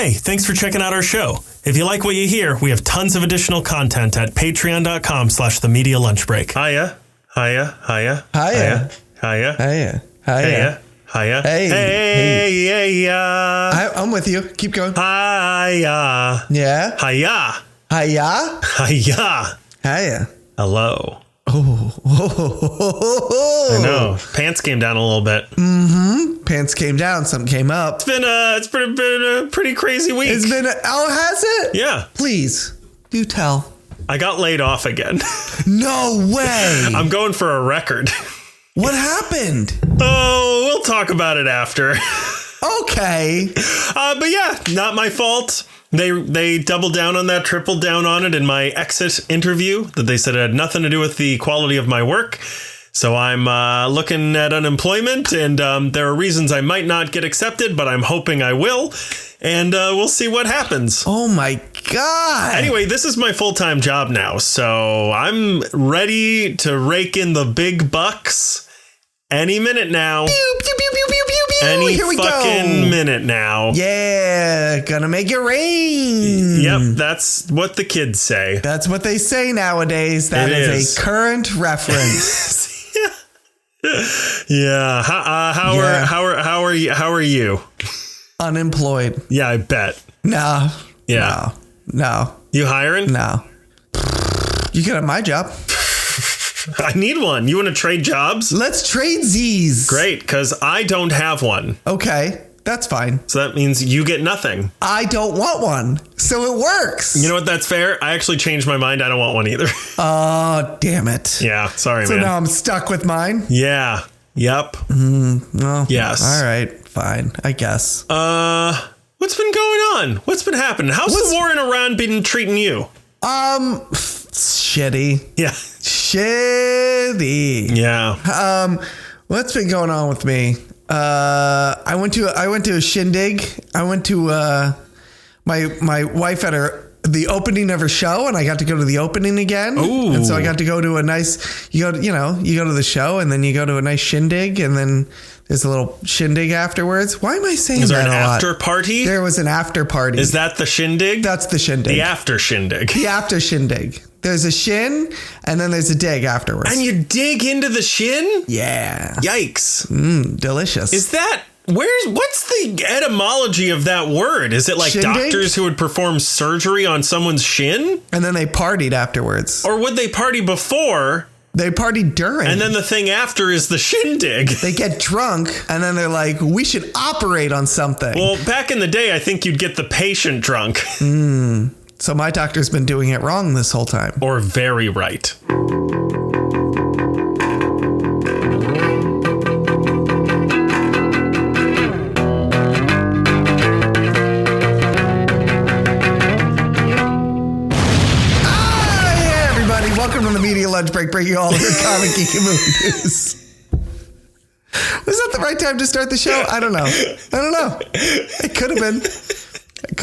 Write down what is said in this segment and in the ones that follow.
Hey, thanks for checking out our show. If you like what you hear, we have tons of additional content at patreon.com/the media lunch break. Hiya. Hiya. Hiya. Hiya. Hiya. Hiya. Hiya. Hiya. Hey. Hey. I'm with you. Keep going. Hiya. Yeah. Hiya. Hiya. Hiya. Hiya. Hello. Oh. I know. Pants came down a little bit. Mm-hmm. Pants came down. Something came up. It's been a pretty crazy week. Has it? Yeah. Please do tell. I got laid off again. No way. I'm going for a record. What happened? Oh, we'll talk about it after. Okay. But yeah, not my fault. They doubled down on that, tripled down on it in my exit interview, that they said it had nothing to do with the quality of my work. So I'm looking at unemployment, and there are reasons I might not get accepted, but I'm hoping I will. And we'll see what happens. Oh, my God. Anyway, this is my full-time job now, so I'm ready to rake in the big bucks any minute now. Pew, pew, pew, pew, pew, pew, pew. Any Here we fucking minute now. Yeah, gonna make it rain. Yep, that's what the kids say. That's what they say nowadays. That is a current reference. Yeah. How are you? Unemployed. Yeah, I bet. No. Yeah. No. You hiring? No. You could have my job. I need one. You want to trade jobs? Let's trade Z's. Great, because I don't have one. Okay, that's fine. So that means you get nothing. I don't want one, so it works. You know what? That's fair. I actually changed my mind. I don't want one either. Oh, damn it. Yeah, sorry, so man. So now I'm stuck with mine? Yeah. Yep. Well, yes. All right, fine, I guess. What's been going on? What's been happening? How's the war in Iran been treating you? Shitty. Yeah. Shitty. Yeah. What's been going on with me? I went to a shindig. I went to my wife had the opening of her show, and I got to go to the opening again. Ooh. And so I got to go to a nice, you go to the show, and then you go to a nice shindig, and then there's a little shindig afterwards. Why am I saying that a lot? Is there an after party? There was an after party. Is that the shindig? That's the shindig. The after shindig. The after shindig. There's a shin, and then there's a dig afterwards. And you dig into the shin? Yeah. Yikes. Delicious. Is that... What's the etymology of that word? Is it like shindig? Doctors who would perform surgery on someone's shin? And then they partied afterwards. Or would they party before? They partied during. And then the thing after is the shindig. They get drunk, and then they're like, we should operate on something. Well, back in the day, I think you'd get the patient drunk. So my doctor's been doing it wrong this whole time. Or very right. Welcome to the Media Lunch Break, bringing all of your comic geek and movie news. Was that the right time to start the show? I don't know. It could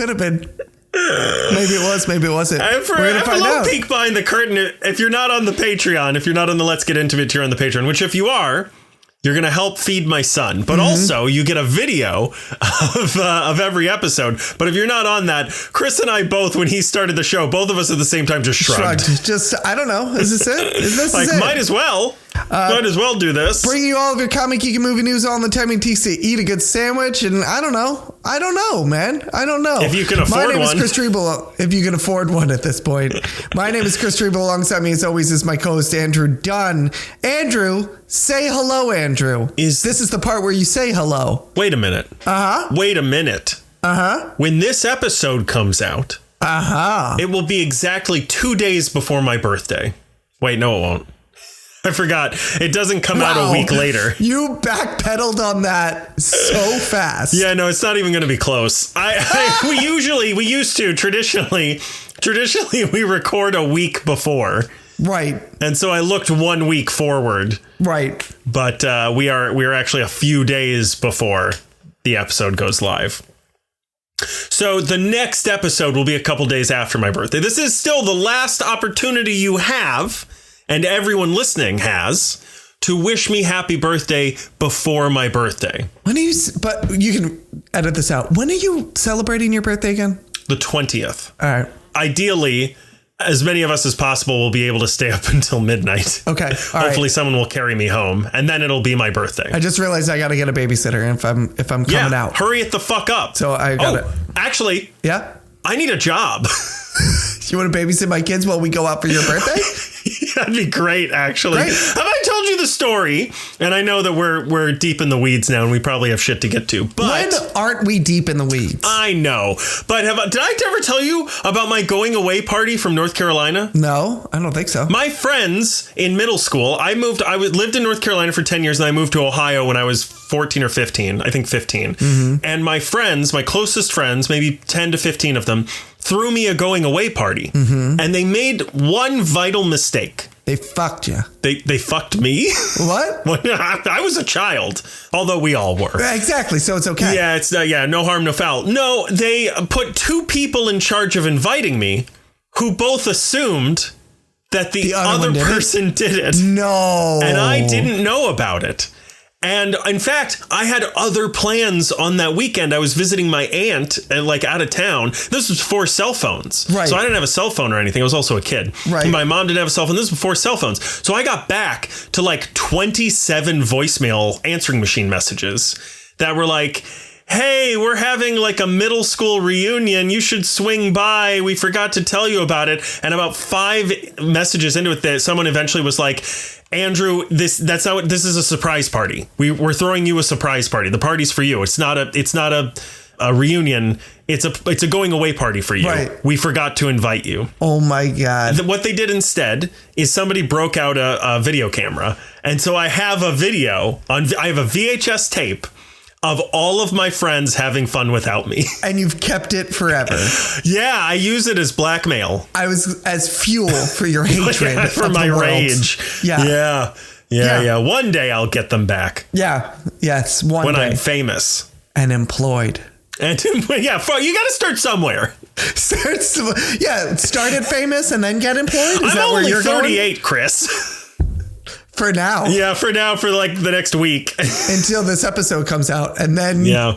have been. Maybe it was. Maybe it wasn't. We're going to find out. Peek behind the curtain. If you're not on the Patreon, if you're not on the Let's Get Into It tier on the Patreon, which if you are, you're going to help feed my son. But also you get a video of every episode. But if you're not on that, Chris and I both, when he started the show, both of us at the same time just shrugged. Just, I don't know. Is this it? Might as well. Might as well do this. Bringing you all of your comic geek and movie news all in the time and takes to eat a good sandwich. And I don't know, man. I don't know. If you can afford one. My name is Chris Triebel. If you can afford one at this point. My name is Chris Triebel. Alongside me, as always, is my co-host, Andrew Dunn. Andrew, say hello, Andrew. This is the part where you say hello. Wait a minute. Wait a minute. When this episode comes out, it will be exactly 2 days before my birthday. Wait, no, it won't. I forgot. It doesn't come out a week later. You backpedaled on that so fast. Yeah, no, it's not even going to be close. Traditionally, we record a week before. Right. And so I looked 1 week forward. Right. But we are actually a few days before the episode goes live. So the next episode will be a couple days after my birthday. This is still the last opportunity you have, and everyone listening has, to wish me happy birthday before my birthday. When are you? But you can edit this out. When are you celebrating your birthday again? The 20th. All right. Ideally, as many of us as possible will be able to stay up until midnight. Okay. Hopefully someone will carry me home, and then it'll be my birthday. I just realized I got to get a babysitter if I'm coming out. Hurry it the fuck up. So I got to. Actually. Yeah. I need a job. You want to babysit my kids while we go out for your birthday? That'd be great, actually. Great. Have I told you the story? And I know that we're deep in the weeds now, and we probably have shit to get to. But when aren't we deep in the weeds? I know. But did I ever tell you about my going away party from North Carolina? No, I don't think so. My friends in middle school, I lived in North Carolina for 10 years, and I moved to Ohio when I was 14 or 15. I think 15. Mm-hmm. And my friends, my closest friends, maybe 10 to 15 of them, threw me a going away party. Mm-hmm. And they made one vital mistake. They fucked you. They fucked me? What? I was a child, although we all were. Exactly, so it's okay. Yeah, it's no harm, no foul. No, they put two people in charge of inviting me who both assumed that the other person did it. No. And I didn't know about it. And in fact, I had other plans on that weekend. I was visiting my aunt out of town. This was before cell phones. Right. So I didn't have a cell phone or anything. I was also a kid. Right. And my mom didn't have a cell phone. This was before cell phones. So I got back to 27 voicemail answering machine messages that were like, hey, we're having a middle school reunion. You should swing by. We forgot to tell you about it. And about 5 messages into it, someone eventually was like, Andrew, this is a surprise party. We're throwing you a surprise party. The party's for you. It's not a reunion. It's a going away party for you. Right. We forgot to invite you. Oh my God. What they did instead is somebody broke out a video camera. And so I have a video I have a VHS tape of all of my friends having fun without me. And you've kept it forever. Yeah, I use it as blackmail. I was as fuel for your hatred. For my rage. Yeah. Yeah. One day I'll get them back. Yeah. Yes. When I'm famous. And employed. And you got to start somewhere. Started famous and then get employed? Is I'm only 38, Chris. For now. Yeah, for now, for the next week. Until this episode comes out. And then. Yeah.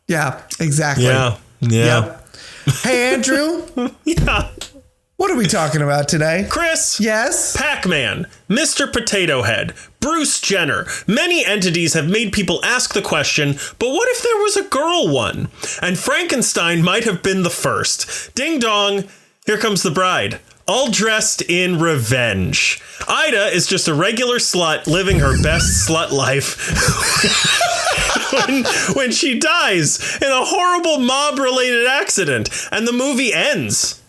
Yeah, exactly. Yeah. Yep. Hey, Andrew. Yeah. What are we talking about today? Chris. Yes. Pac-Man, Mr. Potato Head, Bruce Jenner. Many entities have made people ask the question, but what if there was a girl one? And Frankenstein might have been the first. Ding dong. Here comes the bride. All dressed in revenge. Ida is just a regular slut living her best slut life when she dies in a horrible mob-related accident, and the movie ends.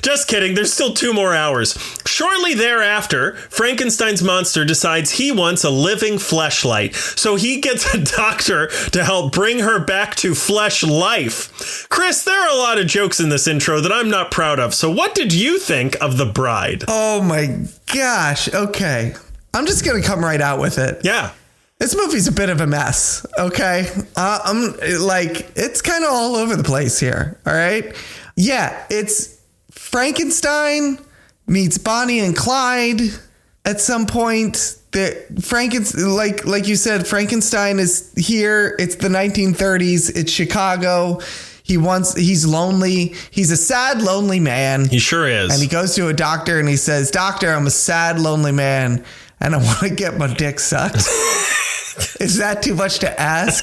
Just kidding, there's still 2 more hours. Shortly thereafter, Frankenstein's monster decides he wants a living fleshlight, so he gets a doctor to help bring her back to flesh life. Chris, there are a lot of jokes in this intro that I'm not proud of, so what did you think of The Bride? Oh my gosh, okay. I'm just gonna come right out with it. Yeah. This movie's a bit of a mess, okay? It's kind of all over the place here, all right? Yeah, it's Frankenstein meets Bonnie and Clyde at some point. Like you said, Frankenstein is here. It's the 1930s. It's Chicago. He's lonely. He's a sad, lonely man. He sure is. And he goes to a doctor and he says, "Doctor, I'm a sad, lonely man and I want to get my dick sucked." Is that too much to ask?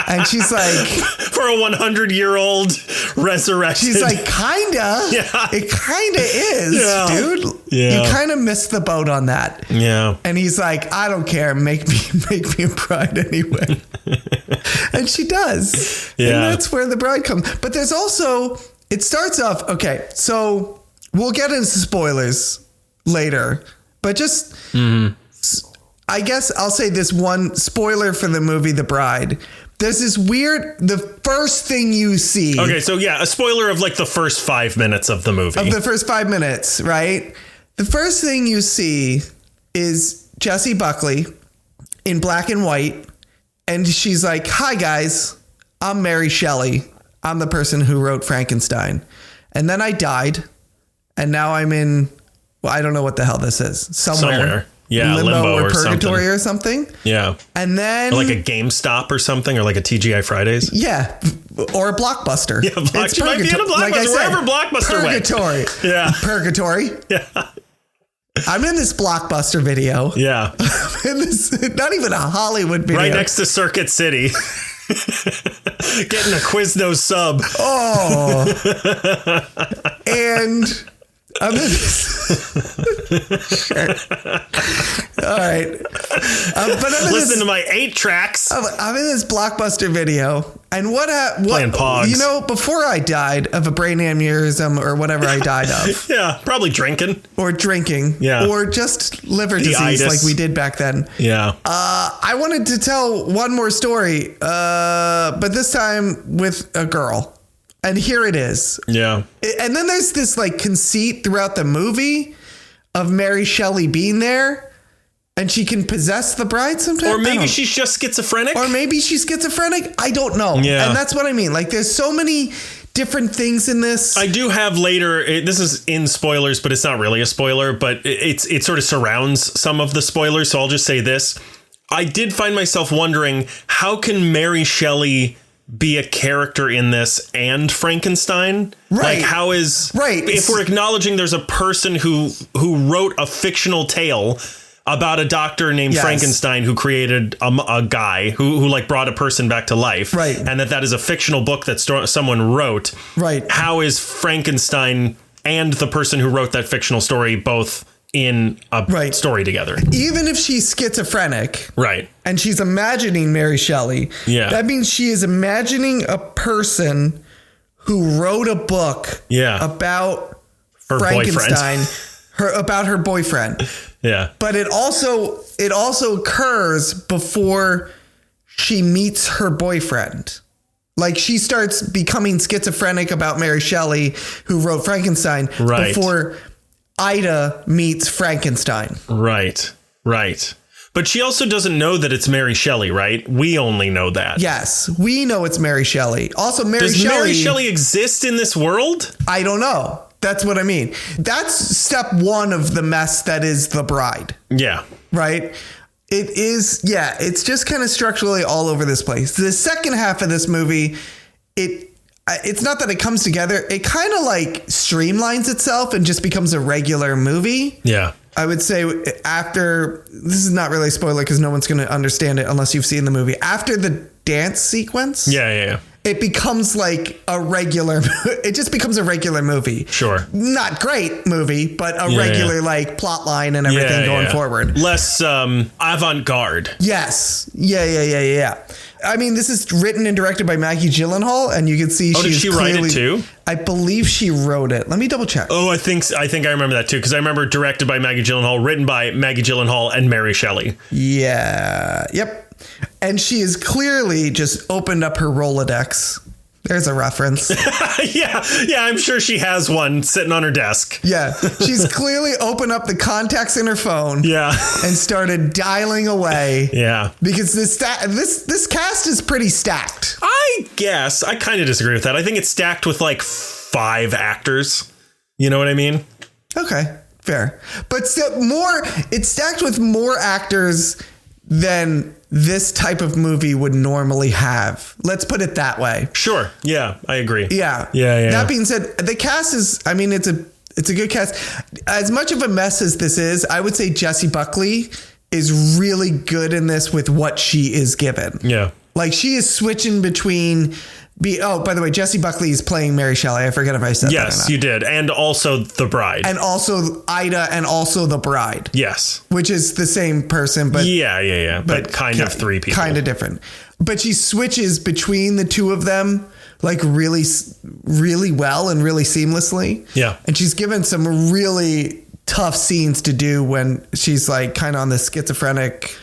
And she's like, for a 100-year-old resurrection. She's like, kinda. Yeah. It kinda is, dude. Yeah. You kind of missed the boat on that. Yeah. And he's like, I don't care. Make me a bride anyway. And she does. Yeah. And that's where the bride comes. But there's also, it starts off, okay, so we'll get into spoilers later, but just... Mm-hmm. I guess I'll say this one spoiler for the movie The Bride. There's this the first thing you see. Okay, so yeah, a spoiler of the first 5 minutes of the movie. Of the first 5 minutes, right? The first thing you see is Jessie Buckley in black and white. And she's like, "Hi, guys. I'm Mary Shelley. I'm the person who wrote Frankenstein. And then I died. And now I'm in... Well, I don't know what the hell this is. Somewhere. Yeah, limbo or purgatory or something. Yeah. And then or like a GameStop or something, or like a TGI Fridays. Yeah. Or a Blockbuster. Yeah, she might be in a Blockbuster, like I said, wherever Blockbuster purgatory. went. Yeah. Purgatory. Yeah. I'm in this Blockbuster video. Yeah. In this, not even a Hollywood video. Right next to Circuit City. Getting a Quiznos sub. Oh. And I'm in this. All right. But I'm in Listen to my 8 tracks. I'm in this Blockbuster video. And Playing Pogs. You know, before I died of a brain aneurysm or whatever I died of. Yeah, probably drinking. Or drinking. Yeah. Or just liver disease like we did back then. Yeah. I wanted to tell one more story, but this time with a girl. And here it is. Yeah. And then there's this like conceit throughout the movie of Mary Shelley being there. And she can possess the bride sometimes. Or maybe she's just schizophrenic. Or maybe she's schizophrenic. I don't know. Yeah. And that's what I mean. Like, there's so many different things in this. I do have later. This is in spoilers, but it's not really a spoiler. But it sort of surrounds some of the spoilers. So I'll just say this. I did find myself wondering, how can Mary Shelley be a character in this and Frankenstein? Right. Like, how is... Right. If we're acknowledging there's a person who wrote a fictional tale about a doctor named Frankenstein who created a guy who like brought a person back to life. Right. And that is a fictional book that someone wrote. Right. How is Frankenstein and the person who wrote that fictional story both in a story together? Even if she's schizophrenic. Right. And she's imagining Mary Shelley. Yeah. That means she is imagining a person who wrote a book about her Frankenstein. boyfriend. About her boyfriend. Yeah. But it also occurs before she meets her boyfriend. Like, she starts becoming schizophrenic about Mary Shelley, who wrote Frankenstein, before Ida meets Frankenstein. Right. Right. But she also doesn't know that it's Mary Shelley, right? We only know that. Yes, we know it's Mary Shelley. Also, Does Mary Shelley exist in this world? I don't know. That's what I mean. That's step one of the mess that is The Bride. Yeah. Right? It is, it's just kind of structurally all over this place. The second half of this movie, it's not that it comes together. It kind of like streamlines itself and just becomes a regular movie. Yeah. I would say after, this is not really a spoiler because no one's going to understand it unless you've seen the movie. After the dance sequence. Yeah. It becomes like it just becomes a regular movie. Sure. Not great movie, but a regular like plot line and everything going forward. Less avant-garde. Yes. Yeah. I mean, this is written and directed by Maggie Gyllenhaal, and you can see did she write it too? I believe she wrote it. Let me double check. Oh, I think I remember that too, because I remember directed by Maggie Gyllenhaal, written by Maggie Gyllenhaal and Mary Shelley. Yeah. Yep. And she has clearly just opened up her Rolodex. There's a reference. Yeah, I'm sure she has one sitting on her desk. Yeah, she's clearly opened up the contacts in her phone. Yeah, and started dialing away. Yeah, because this cast is pretty stacked. I guess I kind of disagree with that. I think it's stacked with like 5 actors. You know what I mean? Okay, fair, but still it's stacked with more actors than this type of movie would normally have. Let's put it that way. Sure. Yeah, I agree. Yeah. That being said, the cast is, I mean, it's a good cast. As much of a mess as this is, I would say Jessie Buckley is really good in this with what she is given. Yeah. Like, she is switching between... by the way, Jessie Buckley is playing Mary Shelley. I forget if I said that or not. Yes, you did. And also the bride. And also Ida and also the bride. Yes. Which is the same person, but... Yeah. But kind of 3 people. Kind of different. But she switches between the two of them, like, really, really well and really seamlessly. Yeah. And she's given some really tough scenes to do when she's, like, kind of on the schizophrenic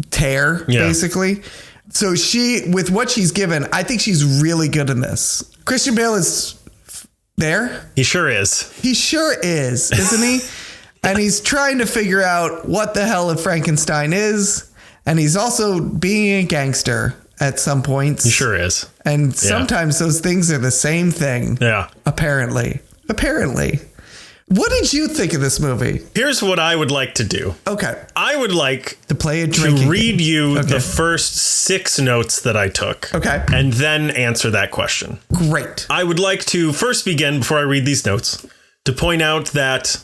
tear, basically. So with what she's given, I think she's really good in this. Christian Bale is there. He sure is. He sure is, isn't he? And he's trying to figure out what the hell a Frankenstein is. And he's also being a gangster at some points. He sure is. And sometimes those things are the same thing. Yeah. Apparently. What did you think of this movie? Here's what I would like to do. Okay. I would like to play a drinking to read game. you the first 6 notes that I took. Okay. And then answer that question. Great. I would like to first begin, before I read these notes, to point out that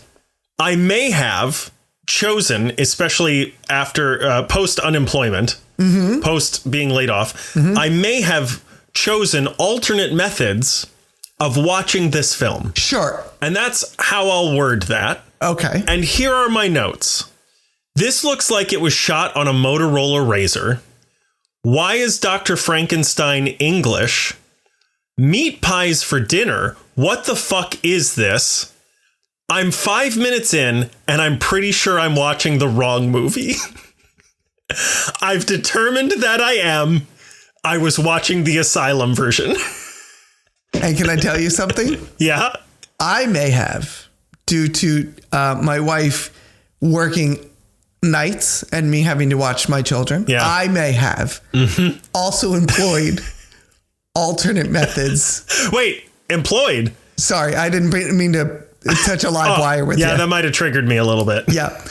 I may have chosen, especially after post unemployment, post being laid off, I may have chosen alternate methods of watching this film. Sure. And that's how I'll word that. Okay. And here are my notes. This looks like it was shot on a Motorola Razr. Why is Dr. Frankenstein English? Meat pies for dinner. What the fuck is this? I'm 5 minutes in and I'm pretty sure I'm watching the wrong movie. I've determined that I was watching the Asylum version. And can I tell you something? Yeah. I may have, due to my wife working nights and me having to watch my children. Yeah. I may have also employed alternate methods. Wait, employed? Sorry, I didn't mean to touch a live wire with you. Yeah, that might have triggered me a little bit. Yeah.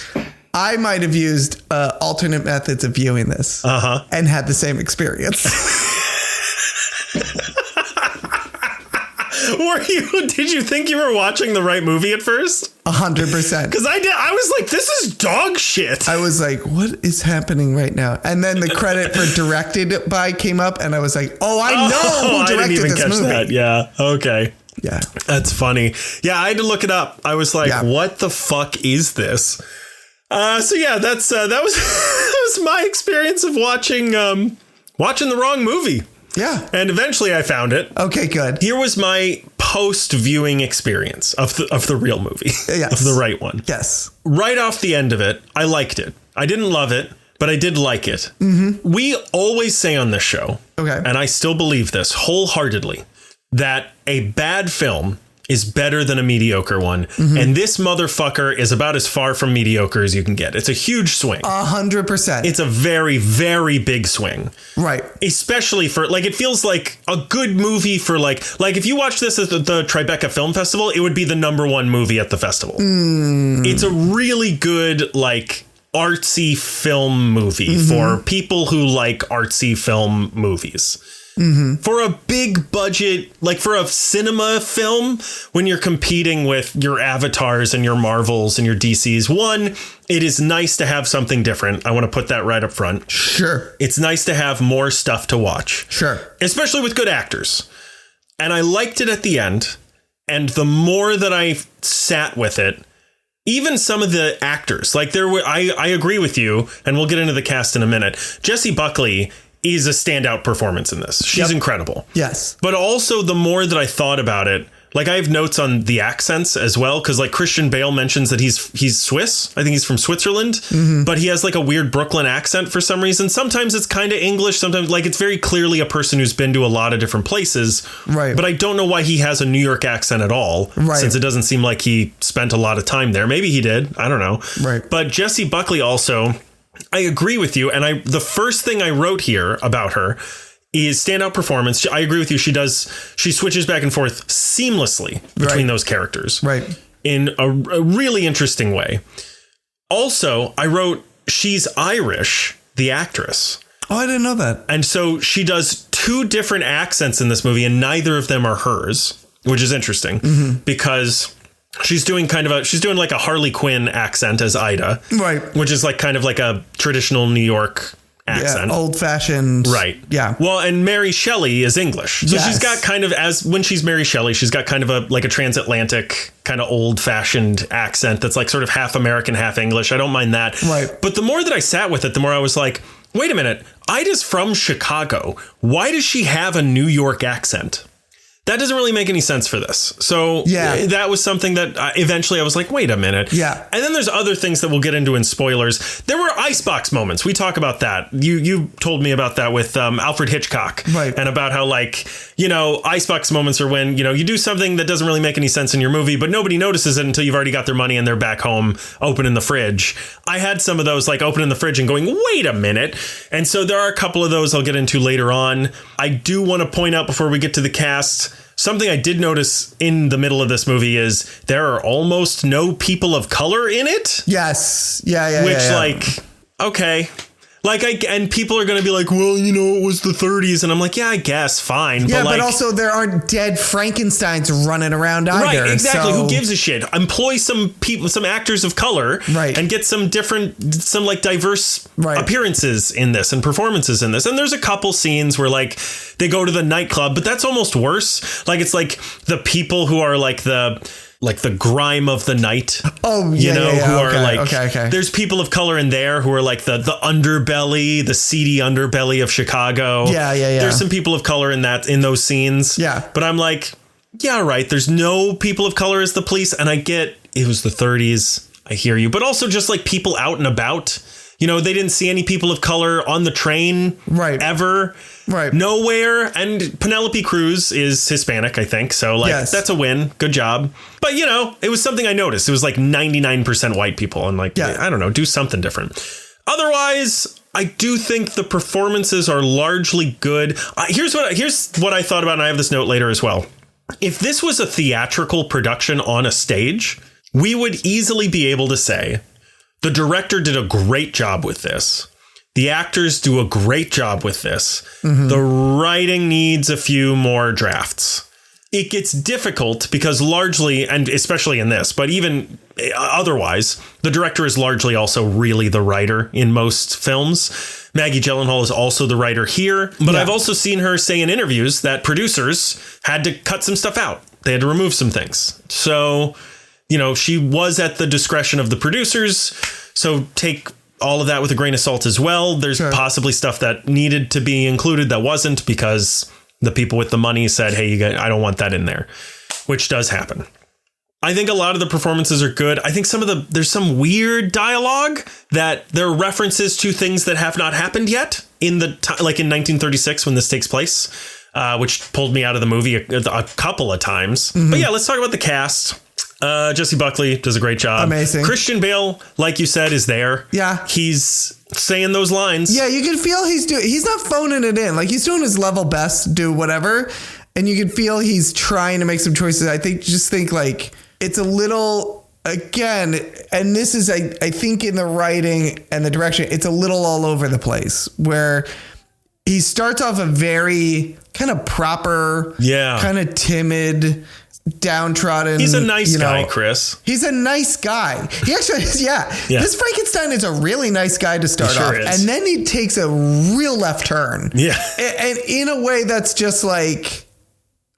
I might have used alternate methods of viewing this and had the same experience. Did you think you were watching the right movie at first? 100%. Because I did. I was like, this is dog shit. I was like, what is happening right now? And then the credit for directed by came up and I was like, I know who directed this movie. That. Yeah. Okay. Yeah. That's funny. Yeah. I had to look it up. I was like, what the fuck is this? So yeah, that was that was my experience of watching the wrong movie. Yeah. And eventually I found it. Okay, good. Here was my post-viewing experience of the real movie. Yes. Of the right one. Yes. Right off the end of it, I liked it. I didn't love it, but I did like it. Mm-hmm. We always say on this show, and I still believe this wholeheartedly, that a bad film is better than a mediocre one. Mm-hmm. And this motherfucker is about as far from mediocre as you can get. It's a huge swing. 100%. It's a very, very big swing. Right. Especially for, like, it feels like a good movie for, like if you watch this at the Tribeca Film Festival, it would be the #1 movie at the festival. It's a really good, like, artsy film movie for people who like artsy film movies. Mm-hmm. For a big budget, like for a cinema film, when you're competing with your Avatars and your Marvels and your DCs, one, it is nice to have something different. I want to put that right up front. Sure. It's nice to have more stuff to watch. Sure. Especially with good actors. And I liked it at the end. And the more that I sat with it, even some of the actors, like I agree with you, and we'll get into the cast in a minute. Jessie Buckley is a standout performance in this. She's incredible. Yes. But also the more that I thought about it, like I have notes on the accents as well, because like Christian Bale mentions that he's Swiss. I think he's from Switzerland, but he has like a weird Brooklyn accent for some reason. Sometimes it's kind of English. Sometimes like it's very clearly a person who's been to a lot of different places. Right. But I don't know why he has a New York accent at all, since it doesn't seem like he spent a lot of time there. Maybe he did. I don't know. Right. But Jessie Buckley also, I agree with you. And the first thing I wrote here about her is standout performance. I agree with you. She switches back and forth seamlessly between those characters. Right. In a really interesting way. Also, I wrote, she's Irish, the actress. Oh, I didn't know that. And so she does 2 different accents in this movie, and neither of them are hers, which is interesting because she's doing like a Harley Quinn accent as Ida. Right. Which is like kind of like a traditional New York accent. Yeah, old fashioned. Right. Yeah. Well, and Mary Shelley is English. So she's got kind of, when she's Mary Shelley, she's got kind of a transatlantic kind of old fashioned accent that's like sort of half American, half English. I don't mind that. Right. But the more that I sat with it, the more I was like, wait a minute, Ida's from Chicago. Why does she have a New York accent? That doesn't really make any sense for this. So that was something that eventually I was like, wait a minute. Yeah. And then there's other things that we'll get into in spoilers. There were icebox moments. We talk about that. You told me about that with Alfred Hitchcock. Right. And about how icebox moments are when, you do something that doesn't really make any sense in your movie, but nobody notices it until you've already got their money and they're back home opening the fridge. I had some of those like opening the fridge and going, wait a minute. And so there are a couple of those I'll get into later on. I do want to point out before we get to the cast, something I did notice in the middle of this movie is there are almost no people of color in it. Yes. Yeah. Which like, okay. Like, and people are going to be like, well, you know, it was the 30s. And I'm like, yeah, I guess. Fine. Yeah, but also there aren't dead Frankensteins running around either. Right, exactly. So. Who gives a shit? Employ some people, some actors of color, right, and get some like diverse appearances in this and performances in this. And there's a couple scenes where like they go to the nightclub, but that's almost worse. Like it's like the people who are like the grime of the night. Oh, yeah, who are like, okay. There's people of color in there who are like the underbelly, the seedy underbelly of Chicago. Yeah. There's some people of color in those scenes. Yeah. But I'm like, yeah, right. There's no people of color as the police. And I get it was the 30s. I hear you. But also just like people out and about. You know, they didn't see any people of color on the train ever. Right. Nowhere. And Penelope Cruz is Hispanic, I think. So like that's a win. Good job. But, you know, it was something I noticed. It was like 99% white people. And like, I don't know, do something different. Otherwise, I do think the performances are largely good. Here's what I thought about. And I have this note later as well. If this was a theatrical production on a stage, we would easily be able to say the director did a great job with this. The actors do a great job with this. Mm-hmm. The writing needs a few more drafts. It gets difficult because largely, and especially in this, but even otherwise, the director is largely also really the writer in most films. Maggie Gyllenhaal is also the writer here. But I've also seen her say in interviews that producers had to cut some stuff out. They had to remove some things. So, you know, she was at the discretion of the producers. So take all of that with a grain of salt as well. There's possibly stuff that needed to be included that wasn't because the people with the money said, hey, I don't want that in there, which does happen. I think a lot of the performances are good. I think there's some weird dialogue that there are references to things that have not happened yet in like in 1936 when this takes place, which pulled me out of the movie a couple of times. Mm-hmm. But yeah, let's talk about the cast. Jesse Buckley does a great job. Amazing. Christian Bale, like you said, is there. Yeah. He's saying those lines. Yeah, you can feel he's not phoning it in. Like he's doing his level best to do whatever. And you can feel he's trying to make some choices. I think like it's a little, again, and this is, I think in the writing and the direction, it's a little all over the place where he starts off a very kind of proper, kind of timid, downtrodden. He's a nice guy, Chris. He's a nice guy. He actually is, This Frankenstein is a really nice guy to start off. Is. And then he takes a real left turn. Yeah. And in a way that's just like,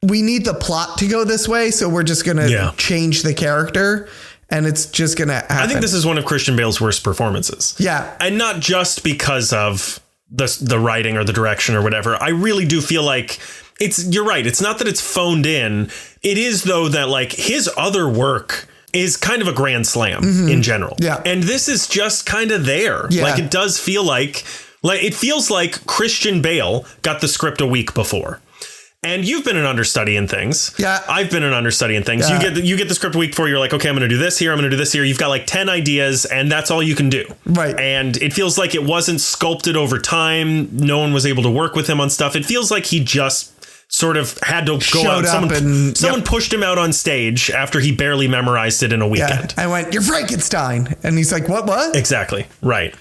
we need the plot to go this way, so we're just going to change the character. And it's just going to happen. I think this is one of Christian Bale's worst performances. Yeah. And not just because of the writing or the direction or whatever. I really do feel like you're right. It's not that it's phoned in. It is, though, that like his other work is kind of a grand slam in general. Yeah. And this is just kind of there. Yeah. Like it does feel like it feels like Christian Bale got the script a week before. And you've been an understudy in things. Yeah. I've been an understudy in things. Yeah. You get the script a week before. You're like, okay, I'm going to do this here. I'm going to do this here. You've got like 10 ideas and that's all you can do. Right. And it feels like it wasn't sculpted over time. No one was able to work with him on stuff. It feels like he just sort of had to go out. Someone pushed him out on stage after he barely memorized it in a weekend. I went, you're Frankenstein. And he's like, what? Exactly. Right.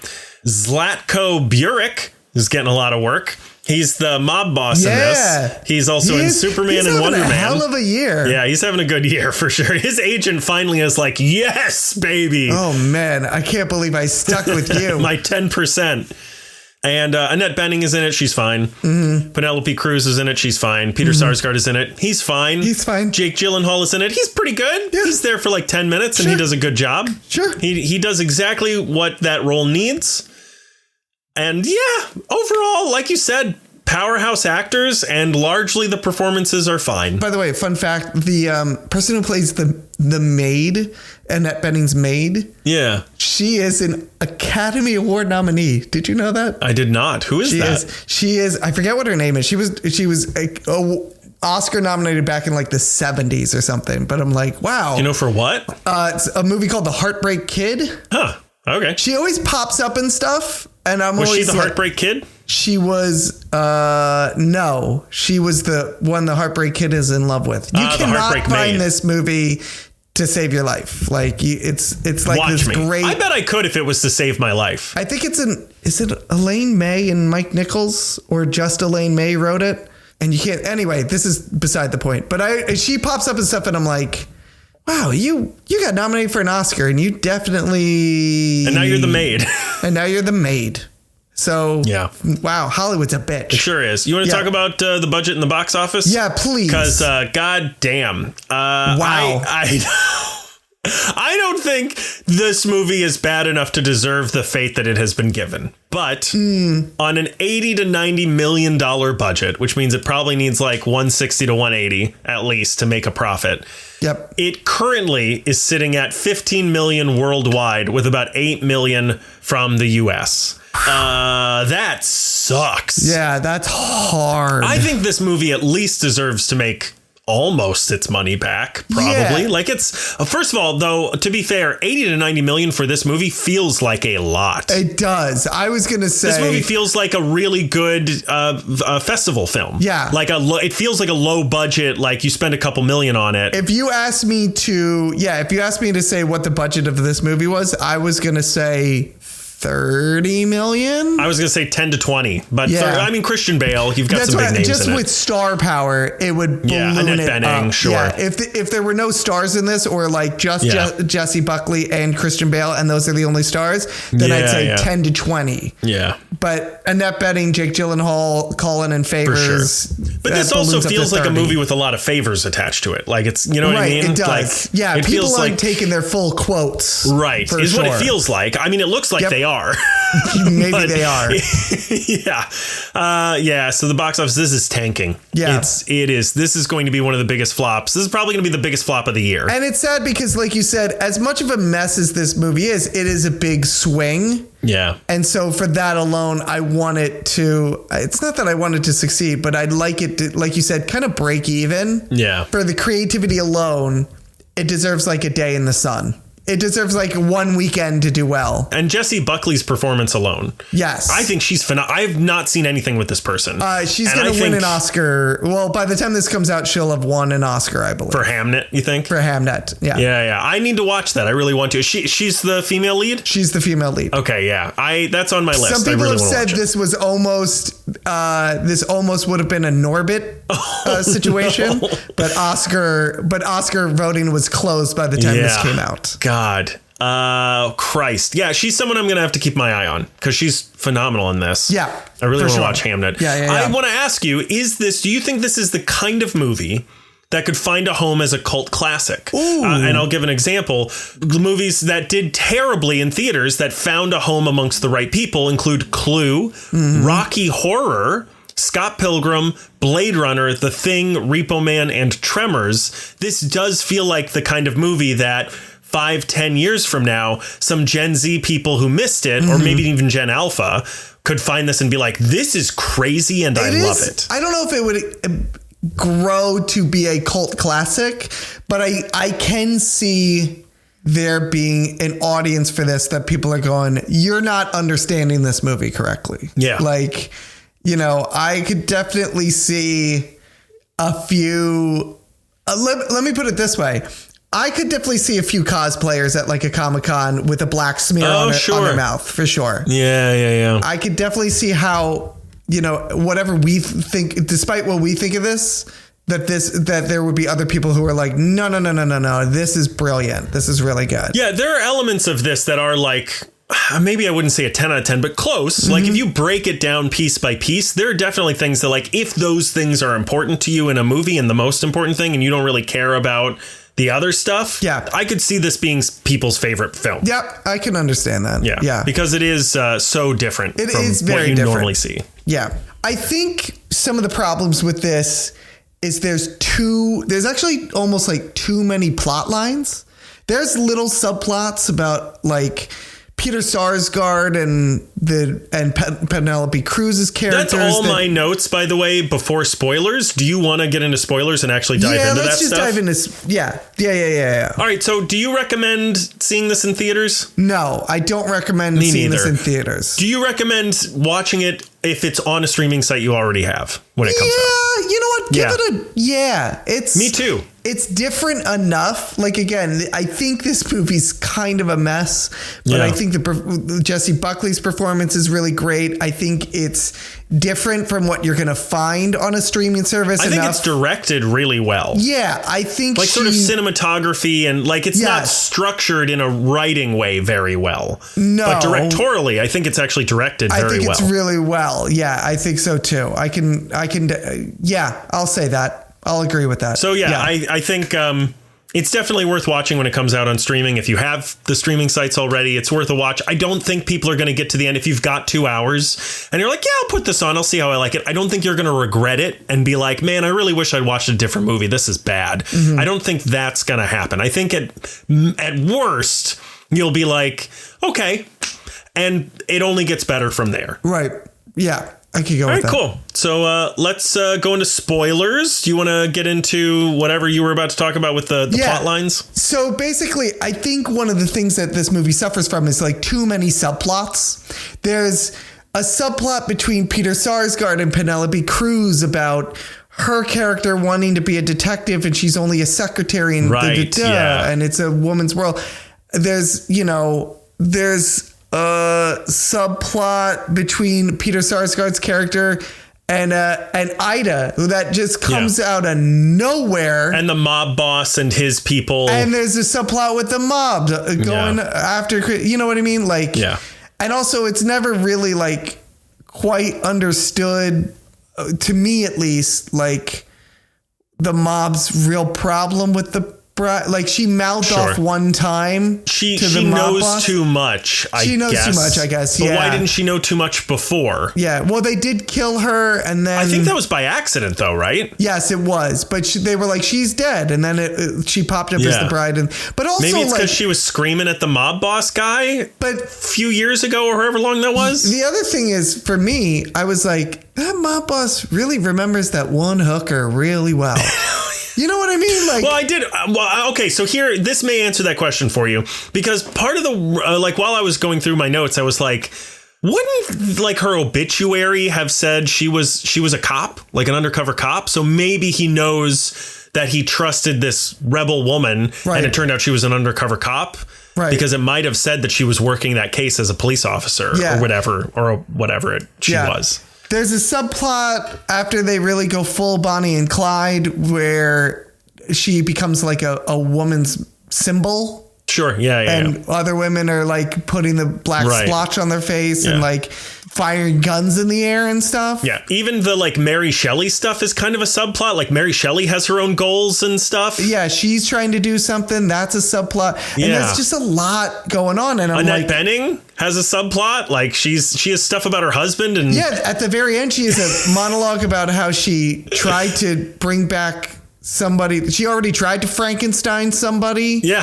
Zlatko Buric is getting a lot of work. He's the mob boss in this. He's also in Superman and Wonder Man. He's having a hell of a year. Yeah, he's having a good year for sure. His agent finally is like, yes, baby. Oh, man. I can't believe I stuck with you. My 10%. And Annette Bening is in it. She's fine. Mm-hmm. Penelope Cruz is in it. She's fine. Peter Sarsgaard is in it. He's fine. He's fine. Jake Gyllenhaal is in it. He's pretty good. Yeah. He's there for like 10 minutes and he does a good job. Sure. He does exactly what that role needs. And yeah, overall, like you said, powerhouse actors and largely the performances are fine. By the way, fun fact, the person who plays the maid, Annette Bening's maid. Yeah. She is an Academy Award nominee. Did you know that? I did not. Who is that? She is. I forget what her name is. She was Oscar nominated back in like the 70s or something. But I'm like, wow. You know for what? It's a movie called The Heartbreak Kid. Huh. Okay. She always pops up and stuff. And was she the Heartbreak Kid? She was No, she was the one the Heartbreak Kid is in love with. You cannot find this movie to save your life. Like it's like Watch this me. great. I bet I could if it was to save my life. I think is it Elaine May and Mike Nichols, or just Elaine May wrote it? And you can't. Anyway, this is beside the point. But she pops up and stuff, and I'm like, wow, you got nominated for an Oscar, and you definitely. And now you're the maid. And now you're the maid. So, yeah. Wow, Hollywood's a bitch. It sure is. You want to talk about the budget in the box office? Yeah, please. Because, god damn. Wow. I don't think this movie is bad enough to deserve the fate that it has been given. But on an $80 to $90 million budget, which means it probably needs like 160 to 180 at least to make a profit. Yep. It currently is sitting at 15 million worldwide, with about 8 million from the US. That sucks. Yeah, that's hard. I think this movie at least deserves to make almost its money back, probably. Yeah. Like, it's first of all, though, to be fair, 80 to 90 million for this movie feels like a lot. It does. I was gonna say this movie feels like a really good festival film. Yeah, like it feels like a low budget, like you spend a couple million on it. If you asked me to say what the budget of this movie was, I was gonna say 30 million. I was gonna say 10 to 20, but I mean, Christian Bale, you've got some big names just in with it. star power, it would balloon Annette it Bening, up. sure. Yeah, if there were no stars in this, or like just Jesse Buckley and Christian Bale, and those are the only stars, then I'd say 10 to 20. Yeah. But Annette Bening, Jake Gyllenhaal, Colin and Favors. For sure. But this also feels like a movie with a lot of favors attached to it. Like, it's, you know what I mean? It does. Like, it people aren't taking their full quotes. Right. Is what it feels like. I mean, it looks like they are. Maybe they are. Yeah. So the box office, this is tanking. Yeah. It is. This is going to be one of the biggest flops. This is probably going to be the biggest flop of the year. And it's sad because, like you said, as much of a mess as this movie is, it is a big swing. Yeah. And so for that alone, I want it to, it's not that I want it to succeed, but I'd like it to, like you said, kind of break even. Yeah. For the creativity alone, it deserves like a day in the sun. It deserves like one weekend to do well. And Jessie Buckley's performance alone. Yes. I think she's phenomenal. I've not seen anything with this person. She's going to win an Oscar. Well, by the time this comes out, she'll have won an Oscar, I believe. For Hamnet, you think? For Hamnet, yeah. Yeah. I need to watch that. I really want to. She's the female lead? She's the female lead. Okay, yeah. That's on my list. Some people have said this was almost, this almost would have been a Norbit situation, no. but Oscar voting was closed by the time this came out. God. Christ. Yeah, she's someone I'm going to have to keep my eye on because she's phenomenal in this. Yeah. I really want to watch Hamnet. Yeah. I want to ask you, do you think this is the kind of movie that could find a home as a cult classic? And I'll give an example. The movies that did terribly in theaters that found a home amongst the right people include Clue, Rocky Horror, Scott Pilgrim, Blade Runner, The Thing, Repo Man, and Tremors. This does feel like the kind of movie that 5-10 years from now, some Gen Z people who missed it, or maybe even Gen Alpha, could find this and be like, this is crazy and I love it. I don't know if it would grow to be a cult classic, but I can see there being an audience for this that people are going, you're not understanding this movie correctly. Yeah. Like, you know, I could definitely see a few, let me put it this way. I could definitely see a few cosplayers at like a Comic-Con with a black smear on their mouth, for sure. Yeah. I could definitely see how, you know, whatever we think, despite what we think of this, that there would be other people who are like, no, this is brilliant. This is really good. Yeah, there are elements of this that are like, maybe I wouldn't say a 10 out of 10, but close. Like if you break it down piece by piece, there are definitely things that, like, if those things are important to you in a movie and the most important thing, and you don't really care about the other stuff, I could see this being people's favorite film. Yep, I can understand that. Yeah. Because it is so different from what you normally see. Yeah. I think some of the problems with this is there's actually almost like too many plot lines. There's little subplots about like Peter Sarsgaard and Penelope Cruz's characters. That's all my notes, by the way, before spoilers. Do you want to get into spoilers and actually dive into that stuff? Yeah, let's just dive into... Yeah. All right, so do you recommend seeing this in theaters? No, I don't recommend seeing this in theaters. Do you recommend watching it if it's on a streaming site you already have when it comes out? Yeah, you know what? Give it a... Yeah, it's... Me too. It's different enough. Like, again, I think this movie's kind of a mess, but I think Jessie Buckley's performance is really great. I think it's different from what you're going to find on a streaming service. I think it's directed really well. Yeah, I think like sort of cinematography and like it's not structured in a writing way very well. No. But directorially, I think it's actually directed very well. I think it's really well. Yeah, I think so too. I can, I'll say that. I'll agree with that. So, I think it's definitely worth watching when it comes out on streaming. If you have the streaming sites already, it's worth a watch. I don't think people are going to get to the end. If you've got 2 hours and you're like, yeah, I'll put this on. I'll see how I like it. I don't think you're going to regret it and be like, man, I really wish I'd watched a different movie. This is bad. Mm-hmm. I don't think that's going to happen. I think at worst, you'll be like, okay. And it only gets better from there. Right. Yeah. I could go with that. All right, cool. So let's go into spoilers. Do you want to get into whatever you were about to talk about with the plot lines? So basically, I think one of the things that this movie suffers from is like too many subplots. There's a subplot between Peter Sarsgaard and Penelope Cruz about her character wanting to be a detective and she's only a secretary and and it's a woman's world. There's a subplot between Peter Sarsgaard's character and Ida that just comes out of nowhere. And the mob boss and his people. And there's a subplot with the mob going after, you know what I mean? Like, and also it's never really like quite understood, to me at least, like the mob's real problem with the like she mouthed off one time. She knows too much. She knows too much, I guess. But why didn't she know too much before? Yeah. Well, they did kill her, and then I think that was by accident, though, right? Yes, it was. But they were like, "She's dead," and then she popped up as the bride. But also, maybe it's because she was screaming at the mob boss guy, but a few years ago or however long that was. The other thing is, for me, I was like, that mob boss really remembers that one hooker really well. You know what I mean? Like, well, I did. Well, okay. So here, this may answer that question for you, because part of the while I was going through my notes, I was like, wouldn't like her obituary have said she was a cop, like an undercover cop? So maybe he knows that he trusted this rebel woman, and it turned out she was an undercover cop. Right. Because it might have said that she was working that case as a police officer or whatever she was. There's a subplot after they really go full Bonnie and Clyde where she becomes like a woman's symbol. Sure. Yeah. And other women are like putting the black splotch on their face and like firing guns in the air and stuff. Yeah. Even the like Mary Shelley stuff is kind of a subplot. Like Mary Shelley has her own goals and stuff. Yeah. She's trying to do something. That's a subplot. And there's just a lot going on. And I'm Annette Bening has a subplot. Like she has stuff about her husband. And at the very end, she has a monologue about how she tried to bring back somebody. She already tried to Frankenstein somebody. Yeah.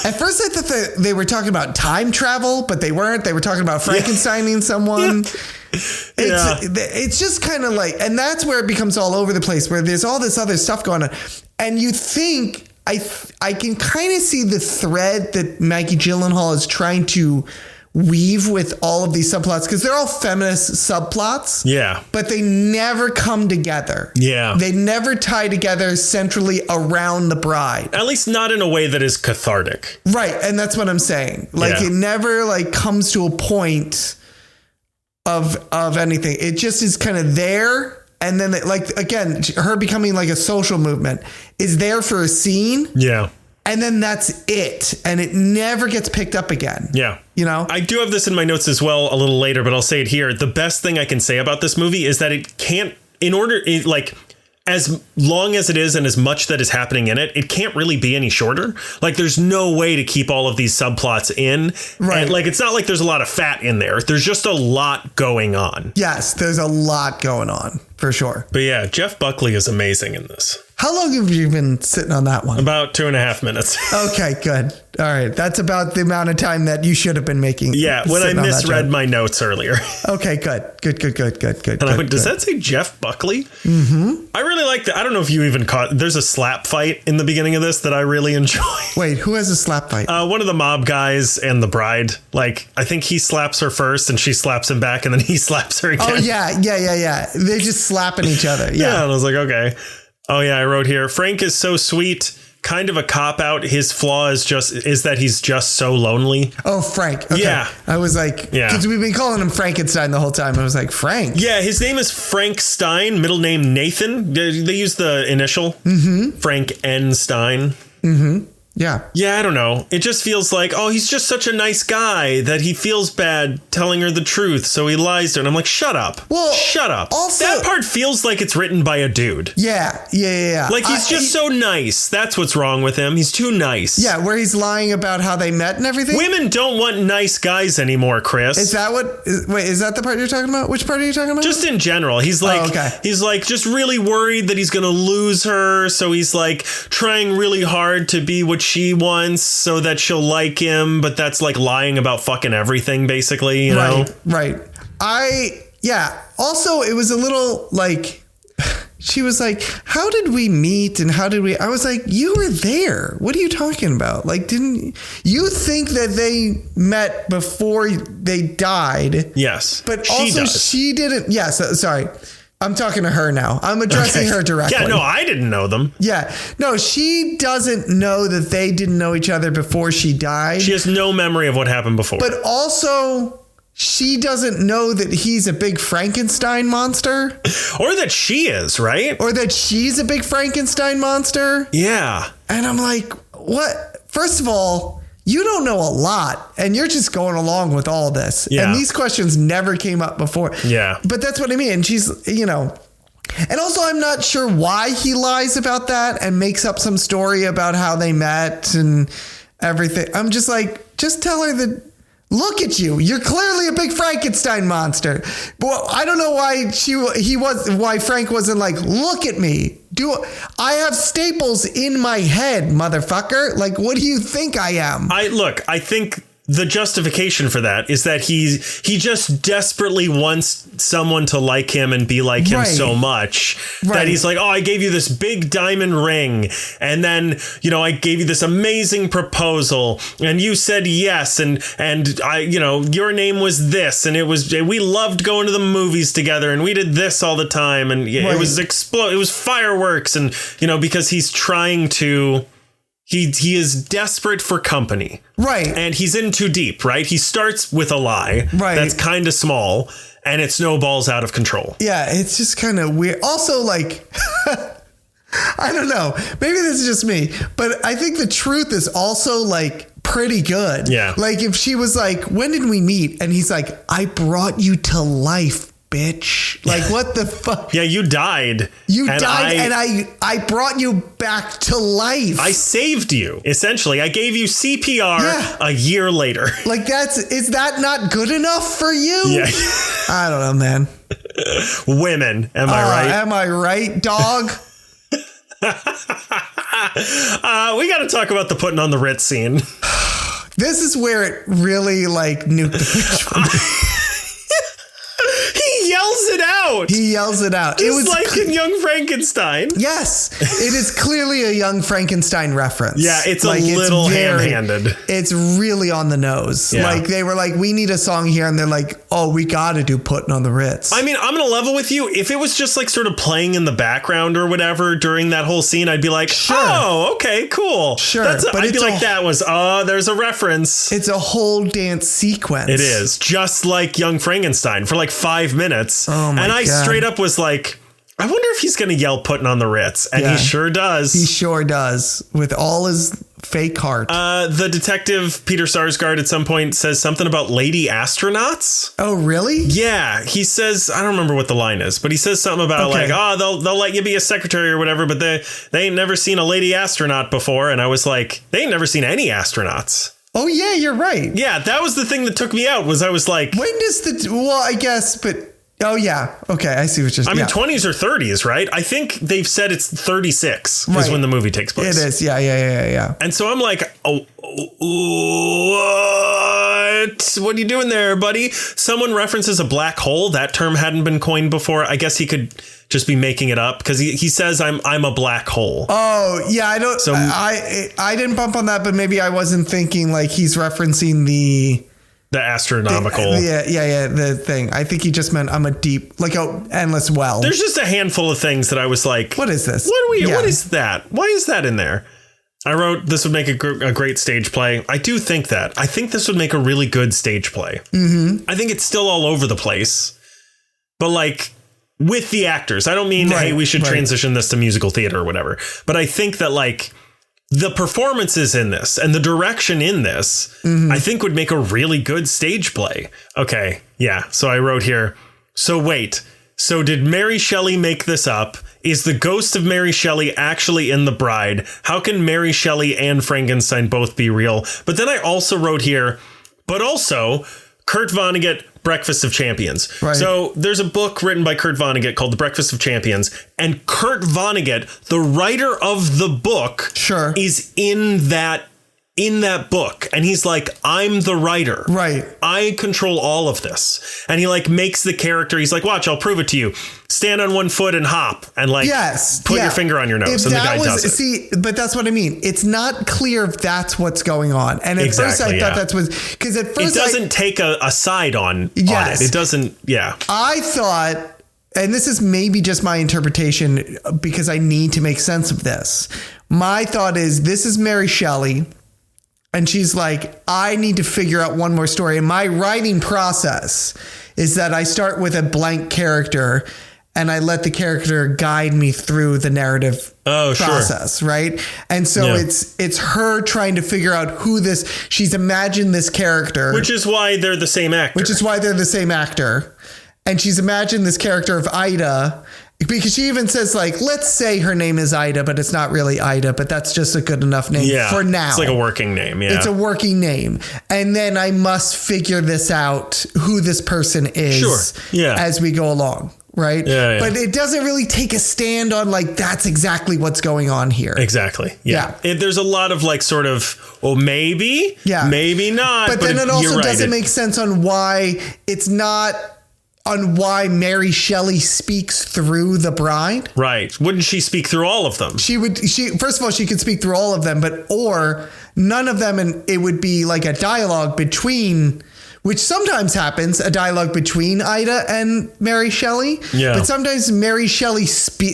At first I thought they were talking about time travel, but they weren't. They were talking about Frankensteining someone. It's just kind of like, and that's where it becomes all over the place, where there's all this other stuff going on. And you think, I can kind of see the thread that Maggie Gyllenhaal is trying to weave with all of these subplots, because they're all feminist subplots. Yeah. But they never come together. Yeah. They never tie together centrally around the bride. At least not in a way that is cathartic. Right. And that's what I'm saying. Like it never like comes to a point of anything. It just is kind of there. And then like, again, her becoming like a social movement is there for a scene. Yeah. And then that's it. And it never gets picked up again. Yeah. You know, I do have this in my notes as well a little later, but I'll say it here. The best thing I can say about this movie is that it can't, as long as it is and as much that is happening in it, it can't really be any shorter. Like there's no way to keep all of these subplots in. Right. And like, it's not like there's a lot of fat in there. There's just a lot going on. Yes, there's a lot going on for sure. But yeah, Jeff Buckley is amazing in this. How long have you been sitting on that one? About 2.5 minutes. Okay, good. All right. That's about the amount of time that you should have been making. Yeah, when I misread my notes earlier. Okay, good. And I went, does that say Jeff Buckley? Mm-hmm. I really like that. I don't know if you even caught, there's a slap fight in the beginning of this that I really enjoy. Wait, who has a slap fight? One of the mob guys and the bride. Like, I think he slaps her first and she slaps him back and then he slaps her again. Oh, yeah. They're just slapping each other. Yeah, and I was like, okay. Oh, yeah, I wrote here, Frank is so sweet. Kind of a cop out. His flaw is that he's just so lonely. Oh, Frank. Okay. Yeah. I was like, because we've been calling him Frankenstein the whole time. I was like, Frank. Yeah, his name is Frank Stein, middle name Nathan. They use the initial. Mm-hmm. Frank N. Stein. Mm-hmm. Yeah. Yeah, I don't know. It just feels like, oh, he's just such a nice guy that he feels bad telling her the truth. So he lies to her. And I'm like, shut up. Well, shut up. Also, that part feels like it's written by a dude. Yeah. Like he's just so nice. That's what's wrong with him. He's too nice. Yeah. Where he's lying about how they met and everything. Women don't want nice guys anymore, Chris. Is that is that the part you're talking about? Which part are you talking about? Just in general. He's like, he's like just really worried that he's going to lose her. So he's like trying really hard to be what she wants so that she'll like him, but that's like lying about fucking everything, basically, you know? Right. Also, it was a little like, she was like, how did we meet and I was like, you were there. What are you talking about? Like, didn't you think that they met before they died? Yes. But also she didn't. Yes. Sorry. I'm talking to her now. I'm addressing her directly. Yeah, no, I didn't know them. Yeah. No, she doesn't know that they didn't know each other before she died. She has no memory of what happened before. But also, she doesn't know that he's a big Frankenstein monster. Or that she is, right? Or that she's a big Frankenstein monster. Yeah. And I'm like, what? First of all, you don't know a lot and you're just going along with all this. Yeah. And these questions never came up before. Yeah. But that's what I mean. And she's, and also I'm not sure why he lies about that and makes up some story about how they met and everything. I'm just like, just tell her that, look at you. You're clearly a big Frankenstein monster. Well, I don't know why Frank wasn't like, look at me. I have staples in my head, motherfucker. Like, what do you think I am? I think the justification for that is that he just desperately wants someone to like him and be like him so much that he's like, oh, I gave you this big diamond ring. And then, I gave you this amazing proposal and you said yes. And I, your name was this. And we loved going to the movies together and we did this all the time. And it was fireworks. And, because he's trying to, he is desperate for company. Right. And he's in too deep, right? He starts with a lie. Right. That's kind of small and it snowballs out of control. Yeah, it's just kind of weird. Also, like, I don't know. Maybe this is just me, but I think the truth is also like pretty good. Yeah. Like if she was like, when did we meet? And he's like, I brought you to life, bitch. Like, what the fuck? Yeah, you died. You died and I brought you back to life. I saved you. Essentially, I gave you CPR a year later. Like, is that not good enough for you? Yeah. I don't know, man. Women, am I right? Am I right, dog? We got to talk about the putting on the Ritz scene. This is where it really like nuked the fish for me. He yells it out. It was like in Young Frankenstein. Yes, it is clearly a Young Frankenstein reference. Yeah, it's like a little ham-handed. It's really on the nose. Yeah. Like they were like, we need a song here. And they're like, oh, we got to do Putting on the Ritz. I mean, I'm going to level with you. If it was just like sort of playing in the background or whatever during that whole scene, I'd be like, sure. Oh, okay, cool. Sure. I'd be like, that was, there's a reference. It's a whole dance sequence. It is. Just like Young Frankenstein for like 5 minutes. Oh my God. I straight up was like, I wonder if he's going to yell Putting on the Ritz. And he sure does. He sure does. With all his fake heart. The detective, Peter Sarsgaard, at some point says something about lady astronauts. Oh, really? Yeah. He says, I don't remember what the line is, but he says something about like, they'll let you be a secretary or whatever, but they ain't never seen a lady astronaut before. And I was like, they ain't never seen any astronauts. Oh, yeah, you're right. Yeah, that was the thing that took me out was I was like, when does I guess, but Oh, yeah. Okay. I see what you're saying. I mean, 20s or 30s, right? I think they've said it's 36 is when the movie takes place. It is. Yeah. And so I'm like, oh, what are you doing there, buddy? Someone references a black hole. That term hadn't been coined before. I guess he could just be making it up because he says I'm a black hole. Oh, yeah. I don't. So I didn't bump on that, but maybe I wasn't thinking like he's referencing the astronomical. The thing. I think he just meant I'm a deep, like a endless well. There's just a handful of things that I was like, what is this? What is that? Why is that in there? I wrote this would make a great stage play. I do think that. I think this would make a really good stage play. Mm-hmm. I think it's still all over the place, but like with the actors. I don't mean, hey, we should transition this to musical theater or whatever. But I think that like the performances in this and the direction in this, I think would make a really good stage play. Okay. Yeah. So I wrote here. So wait. So did Mary Shelley make this up? Is the ghost of Mary Shelley actually in The Bride? How can Mary Shelley and Frankenstein both be real? But then I also wrote here, but also Kurt Vonnegut, Breakfast of Champions. Right. So there's a book written by Kurt Vonnegut called The Breakfast of Champions. And Kurt Vonnegut, the writer of the book, is in that book. And he's like, I'm the writer. Right. I control all of this. And he like makes the character. He's like, watch, I'll prove it to you. Stand on one foot and hop and like put your finger on your nose. And the guy does it. See, but that's what I mean. It's not clear if that's what's going on. And at first I thought that's what, because at first it doesn't take a side on it. It doesn't. Yeah. I thought, and this is maybe just my interpretation because I need to make sense of this. My thought is this is Mary Shelley. And she's like, I need to figure out one more story. And my writing process is that I start with a blank character and I let the character guide me through the narrative process. Right. And so it's her trying to figure out who she's imagined this character. Which is why they're the same actor. And she's imagined this character of Ida. Because she even says, like, let's say her name is Ida, but it's not really Ida, but that's just a good enough name for now. It's like a working name. Yeah. It's a working name. And then I must figure this out, who this person is as we go along. Right. Yeah. But it doesn't really take a stand on like, that's exactly what's going on here. Exactly. Yeah. There's a lot of like sort of, maybe, maybe not. But then it also doesn't make sense on why it's not. On why Mary Shelley speaks through The Bride. Right. Wouldn't she speak through all of them? First of all, she could speak through all of them, or none of them. And it would be like a dialogue between, which sometimes happens, a dialogue between Ida and Mary Shelley. Yeah. But sometimes Mary Shelley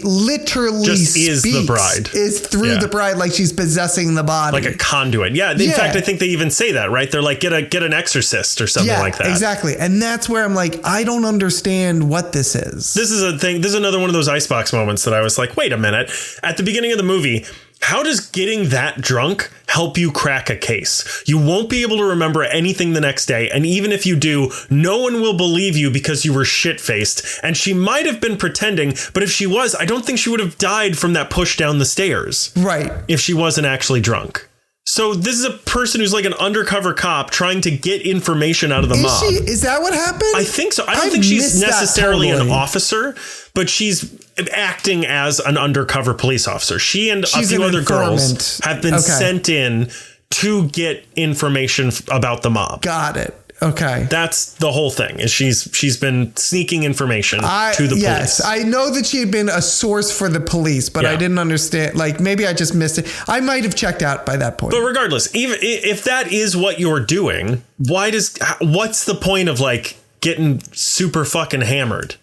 literally just is the bride. Is through the bride, like she's possessing the body. Like a conduit. Yeah. In fact, I think they even say that, right? They're like, get an exorcist or something like that. Exactly. And that's where I'm like, I don't understand what this is. This is a thing. This is another one of those icebox moments that I was like, wait a minute. At the beginning of the movie, how does getting that drunk help you crack a case? You won't be able to remember anything the next day. And even if you do, no one will believe you because you were shit-faced. And she might have been pretending, but if she was, I don't think she would have died from that push down the stairs. Right. If she wasn't actually drunk. So this is a person who's like an undercover cop trying to get information out of the mob. Is that what happened? I think so. I don't think she's necessarily an officer, but she's acting as an undercover police officer. She and a few other girls have been sent in to get information about the mob. Got it. Okay. That's the whole thing is she's been sneaking information to the police. Yes, I know that she had been a source for the police, but I didn't understand. Like maybe I just missed it. I might have checked out by that point. But regardless, even if that is what you're doing, what's the point of like getting super fucking hammered?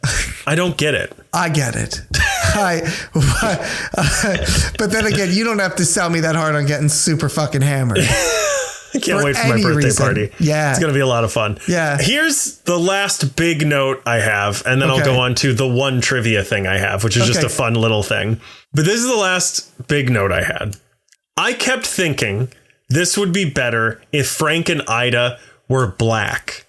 I don't get it. I get it. But then again, you don't have to sell me that hard on getting super fucking hammered. I can't wait for my birthday party. Yeah. It's going to be a lot of fun. Yeah. Here's the last big note I have, and then I'll go on to the one trivia thing I have, which is just a fun little thing. But this is the last big note I had. I kept thinking this would be better if Frank and Ida were black.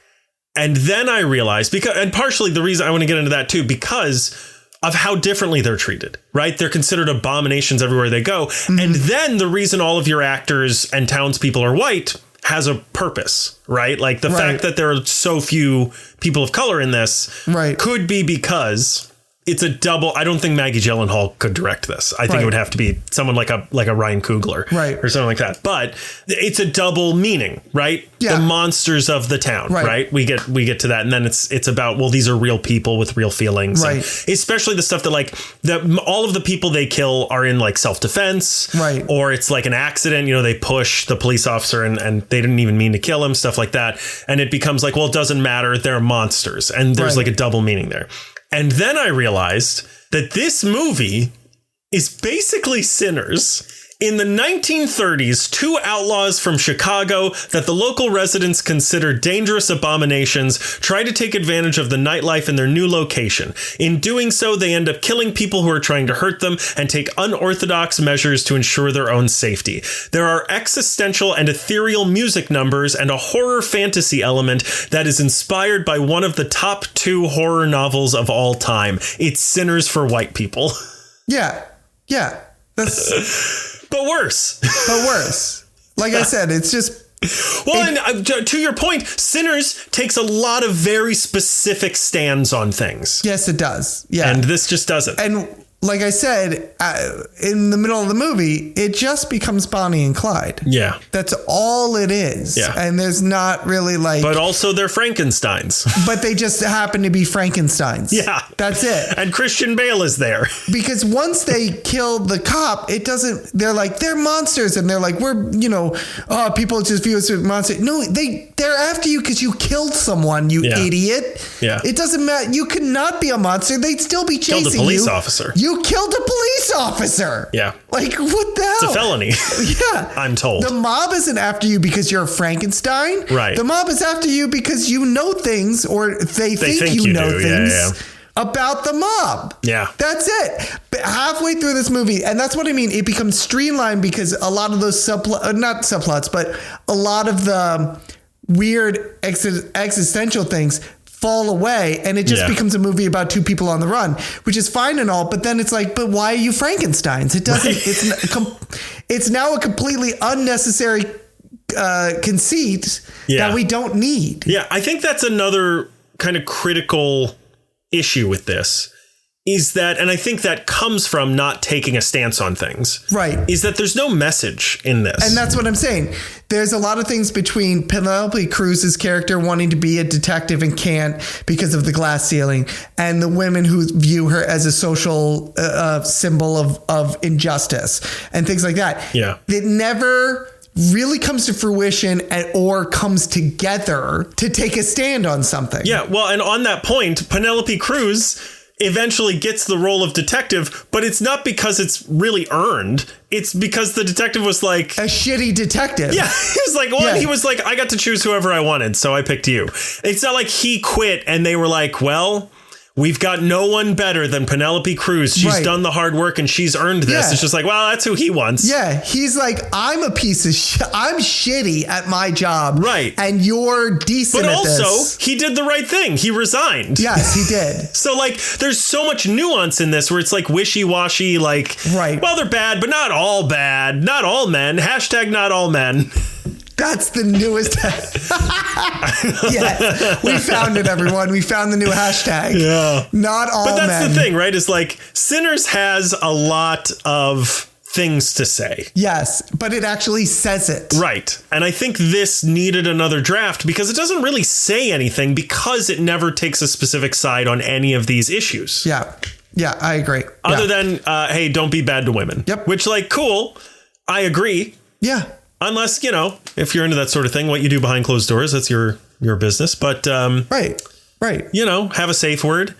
And then I realized, and partially the reason I want to get into that too, because of how differently they're treated, right? They're considered abominations everywhere they go. Mm-hmm. And then the reason all of your actors and townspeople are white has a purpose, right? Like the fact that there are so few people of color in this could be because it's a double. I don't think Maggie Gyllenhaal could direct this. I think it would have to be someone like a Ryan Coogler or something like that. But it's a double meaning, right? Yeah. The monsters of the town, right? We get to that. And then it's about, well, these are real people with real feelings. Right. And especially the stuff that like all of the people they kill are in like self-defense. Right. Or it's like an accident. You know, they push the police officer and they didn't even mean to kill him, stuff like that. And it becomes like, well, it doesn't matter. They're monsters. And there's like a double meaning there. And then I realized that this movie is basically Sinners. In the 1930s, two outlaws from Chicago that the local residents consider dangerous abominations try to take advantage of the nightlife in their new location. In doing so, they end up killing people who are trying to hurt them and take unorthodox measures to ensure their own safety. There are existential and ethereal music numbers and a horror fantasy element that is inspired by one of the top 2 horror novels of all time. It's Sinners for white people. Yeah. Yeah. That's... But worse. Like I said, it's just... Well, and to your point, Sinners takes a lot of very specific stands on things. Yes, it does. Yeah. And this just doesn't. And like I said, in the middle of the movie, it just becomes Bonnie and Clyde. Yeah. That's all it is. Yeah. And there's not really like... But also they're Frankensteins. But they just happen to be Frankensteins. Yeah. That's it. And Christian Bale is there. Because once they kill the cop, it doesn't... They're like, they're monsters. And they're like, we're, people just view us as monsters. No, they're after you because you killed someone, you idiot. Yeah. It doesn't matter. You could not be a monster. They'd still be chasing you. Killed a police officer. You killed a police officer. Yeah. Like, what the hell? It's a felony. Yeah. I'm told. The mob isn't after you because you're a Frankenstein. Right. The mob is after you because you know things or they think you know things about the mob. Yeah. That's it. But halfway through this movie, and that's what I mean, it becomes streamlined because a lot of those not subplots, but a lot of the weird existential things fall away, and it just becomes a movie about 2 people on the run, which is fine and all, but then it's like, but why are you Frankensteins? It doesn't, it's now a completely unnecessary conceit that we don't need. Yeah, I think that's another kind of critical issue with this. Is that, and I think that comes from not taking a stance on things. Right. Is that there's no message in this. And that's what I'm saying. There's a lot of things between Penelope Cruz's character wanting to be a detective and can't because of the glass ceiling, and the women who view her as a social symbol of injustice and things like that. Yeah. It never really comes to fruition or comes together to take a stand on something. Yeah. Well, and on that point, Penelope Cruz eventually gets the role of detective, but it's not because it's really earned. It's because the detective was like... A shitty detective. Yeah. He was like, he was like, I got to choose whoever I wanted, so I picked you. It's not like he quit and they were like, well, we've got no one better than Penelope Cruz. She's done the hard work and she's earned this. Yeah. It's just like, well, that's who he wants. Yeah. He's like, I'm a piece of shit. I'm shitty at my job. Right. And you're decent at this. But also, he did the right thing. He resigned. Yes, he did. So like, there's so much nuance in this where it's like wishy-washy, like, well, they're bad, but not all bad. Not all men. Hashtag not all men. That's the newest. Yeah, we found it, everyone. We found the new hashtag. Yeah. Not all men. But that's the thing, right? Is like Sinners has a lot of things to say. Yes, but it actually says it. Right. And I think this needed another draft because it doesn't really say anything because it never takes a specific side on any of these issues. Yeah. Yeah, I agree. Other than, hey, don't be bad to women. Yep. Which, like, cool. I agree. Yeah. Unless, if you're into that sort of thing, what you do behind closed doors, that's your business. But right. Have a safe word.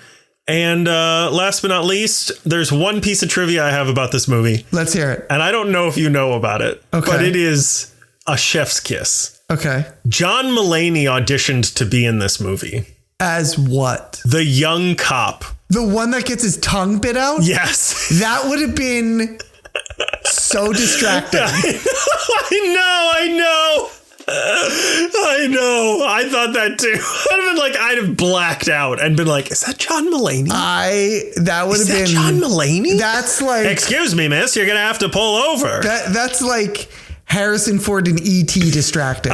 And last but not least, there's one piece of trivia I have about this movie. Let's hear it. And I don't know if you know about it, but it is a chef's kiss. Okay. John Mulaney auditioned to be in this movie. As what? The young cop. The one that gets his tongue bit out? Yes. That would have been... so distracting. I know. I thought that too. I'd have blacked out and been like, is that John Mulaney? That would have been John Mulaney? That's like, excuse me, miss, you're going to have to pull over. That's like Harrison Ford and E.T. distracted.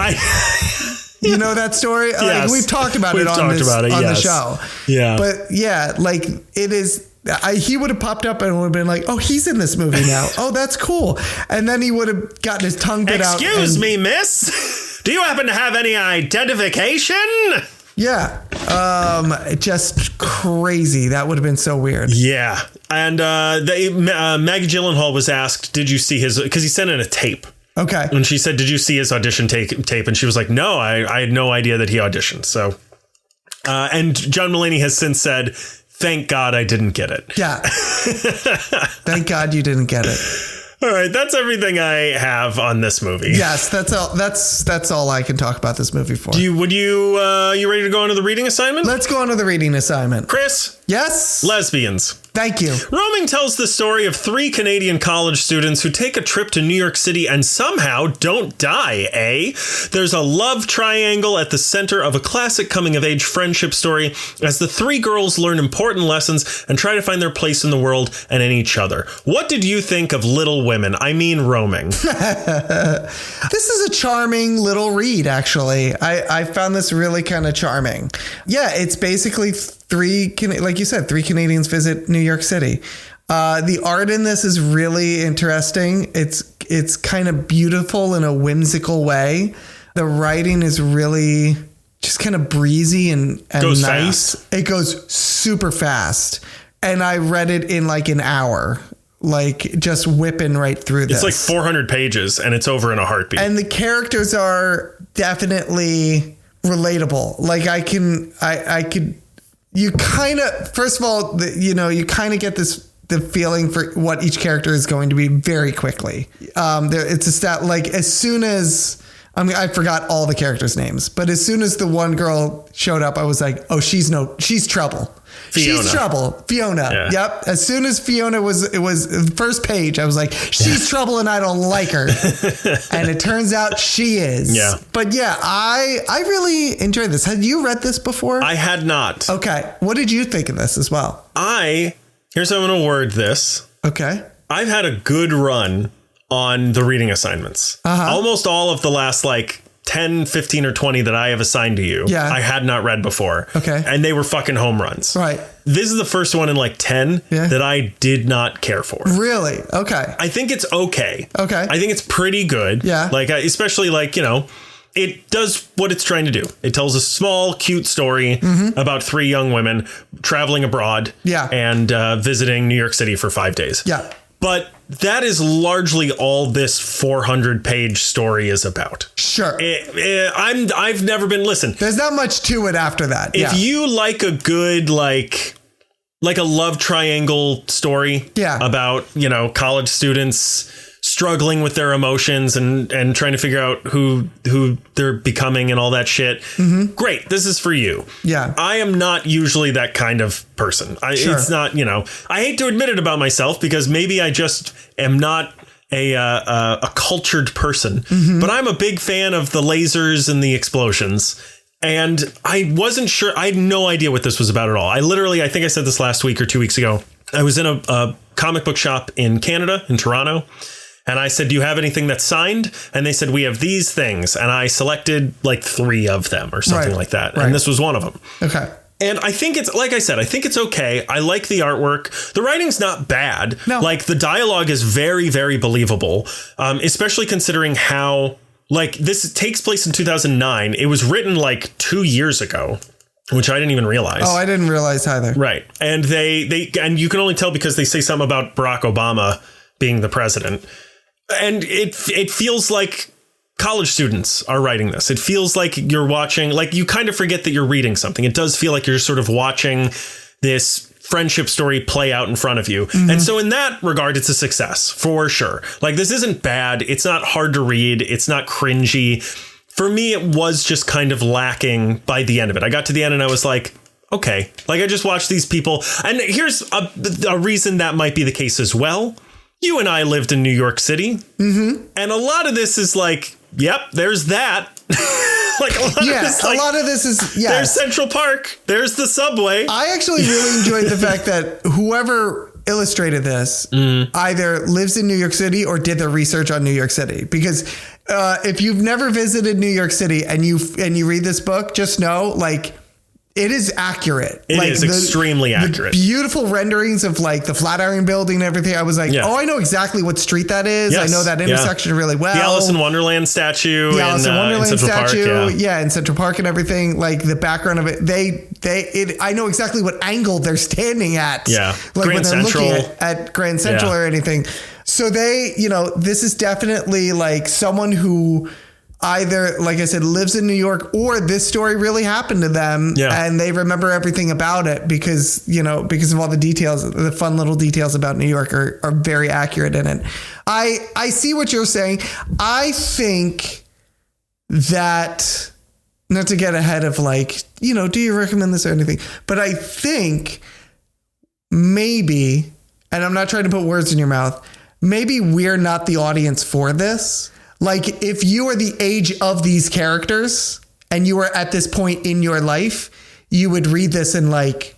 You know that story? Yes. Like, we've talked about it on the show. Yeah. But yeah, like it is. He would have popped up and would have been like, oh, he's in this movie now. Oh, that's cool. And then he would have gotten his tongue bit out. Excuse me, miss. Do you happen to have any identification? Yeah. Just crazy. That would have been so weird. Yeah. And Maggie Gyllenhaal was asked, did you see his, because he sent in a tape. Okay. And she said, did you see his audition tape? And she was like, no, I had no idea that he auditioned. So, and John Mulaney has since said, thank God I didn't get it. Yeah. Thank God you didn't get it. All right, that's everything I have on this movie. Yes, that's all. That's all I can talk about this movie for. You ready to go on to the reading assignment? Let's go on to the reading assignment. Chris? Yes? Lesbians. Thank you. Roaming tells the story of 3 Canadian college students who take a trip to New York City and somehow don't die, eh? There's a love triangle at the center of a classic coming-of-age friendship story as the 3 girls learn important lessons and try to find their place in the world and in each other. What did you think of Little Women? I mean, Roaming. This is a charming little read, actually. I found this really kind of charming. Yeah, it's basically 3 Canadians visit New York City. The art in this is really interesting. It's kind of beautiful in a whimsical way. The writing is really just kind of breezy and nice. Fast. It goes super fast. And I read it in like an hour, like just whipping right through this. It's like 400 pages and it's over in a heartbeat. And the characters are definitely relatable. Like I could, you kind of, first of all, you kind of get the feeling for what each character is going to be very quickly. It's a stat, like as soon as, I forgot all the characters' names, but as soon as the one girl showed up, I was like, oh, she's trouble. Fiona. She's trouble. Fiona. Yeah. Yep. As soon as Fiona it was the first page, I was like, she's trouble and I don't like her. And it turns out she is. Yeah. But yeah, I really enjoyed this. Had you read this before? I had not. Okay. What did you think of this as well? Here's how I'm going to word this. Okay. I've had a good run on the reading assignments. Almost all of the last 10, 15 or 20 that I have assigned to you, I had not read before. Okay. And they were fucking home runs. Right. This is the first one in 10 that I did not care for. Really? Okay. I think it's okay. Okay. I think it's pretty good. Yeah. Especially it does what it's trying to do. It tells a small, cute story about 3 young women traveling abroad and visiting New York City for 5 days. Yeah. But that is largely all this 400-page story is about. Sure. I've never been, listen. There's not much to it after that. If you like a good, like a love triangle story about, college students struggling with their emotions and trying to figure out who they're becoming and all that shit. Great. This is for you. Yeah. I am not usually that kind of person. It's not, I hate to admit it about myself because maybe I just am not a cultured person, but I'm a big fan of the lasers and the explosions. And I wasn't sure. I had no idea what this was about at all. I think I said this last week or 2 weeks ago. I was in a comic book shop in Canada, in Toronto. And I said, do you have anything that's signed? And they said, we have these things. And I selected 3 of them or something like that. Right. And this was one of them. Okay. And I think it's, like I said, I think it's okay. I like the artwork. The writing's not bad. No. The dialogue is very, very believable, especially considering how, this takes place in 2009. It was written 2 years ago, which I didn't even realize. Oh, I didn't realize either. Right. And and you can only tell because they say something about Barack Obama being the president. And it feels like college students are writing this. It feels like you're watching, you kind of forget that you're reading something. It does feel like you're sort of watching this friendship story play out in front of you. And so in that regard, it's a success for sure. This isn't bad. It's not hard to read. It's not cringy. For me, it was just kind of lacking by the end of it. I got to the end and I was like, okay, I just watched these people. And here's a reason that might be the case as well. You and I lived in New York City, and a lot of this is yep, there's that. A lot of this is, there's Central Park, there's the subway. I actually really enjoyed the fact that whoever illustrated this either lives in New York City or did their research on New York City. Because if you've never visited New York City and you read this book, just know, like, it is accurate. It is extremely accurate. Beautiful renderings of like the Flatiron Building and everything. I was like, oh, I know exactly what street that is. Yes. I know that intersection really well. The Alice in Wonderland statue. The Alice in Wonderland in statue. Park, in Central Park and everything. Like the background of it. I know exactly what angle they're standing at. Yeah. Like Grand when they're Central. looking at Grand Central or anything. So this is definitely like someone who either, like I said, lives in New York, or this story really happened to them and they remember everything about it because of all the details, the fun little details about New York are very accurate in it. I see what you're saying. I think that, not to get ahead of like, do you recommend this or anything, but I think maybe, and I'm not trying to put words in your mouth, maybe we're not the audience for this. Like, if you are the age of these characters and you are at this point in your life, you would read this and like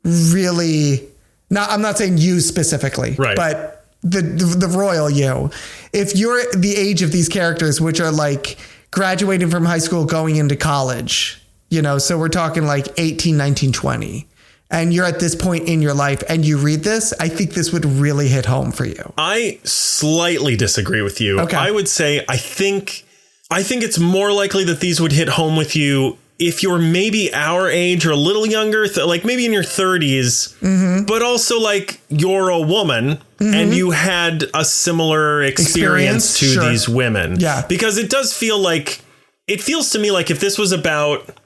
really, I'm not saying you specifically, right, but the royal you. If you're the age of these characters, which are like graduating from high school, going into college, so we're talking like 18, 19, 20. And you're at this point in your life and you read this, I think this would really hit home for you. I slightly disagree with you. Okay. I would say I think it's more likely that these would hit home with you if you're maybe our age or a little younger, like maybe in your 30s, but also like you're a woman and you had a similar experience to these women. Yeah. Because it feels to me like if this was about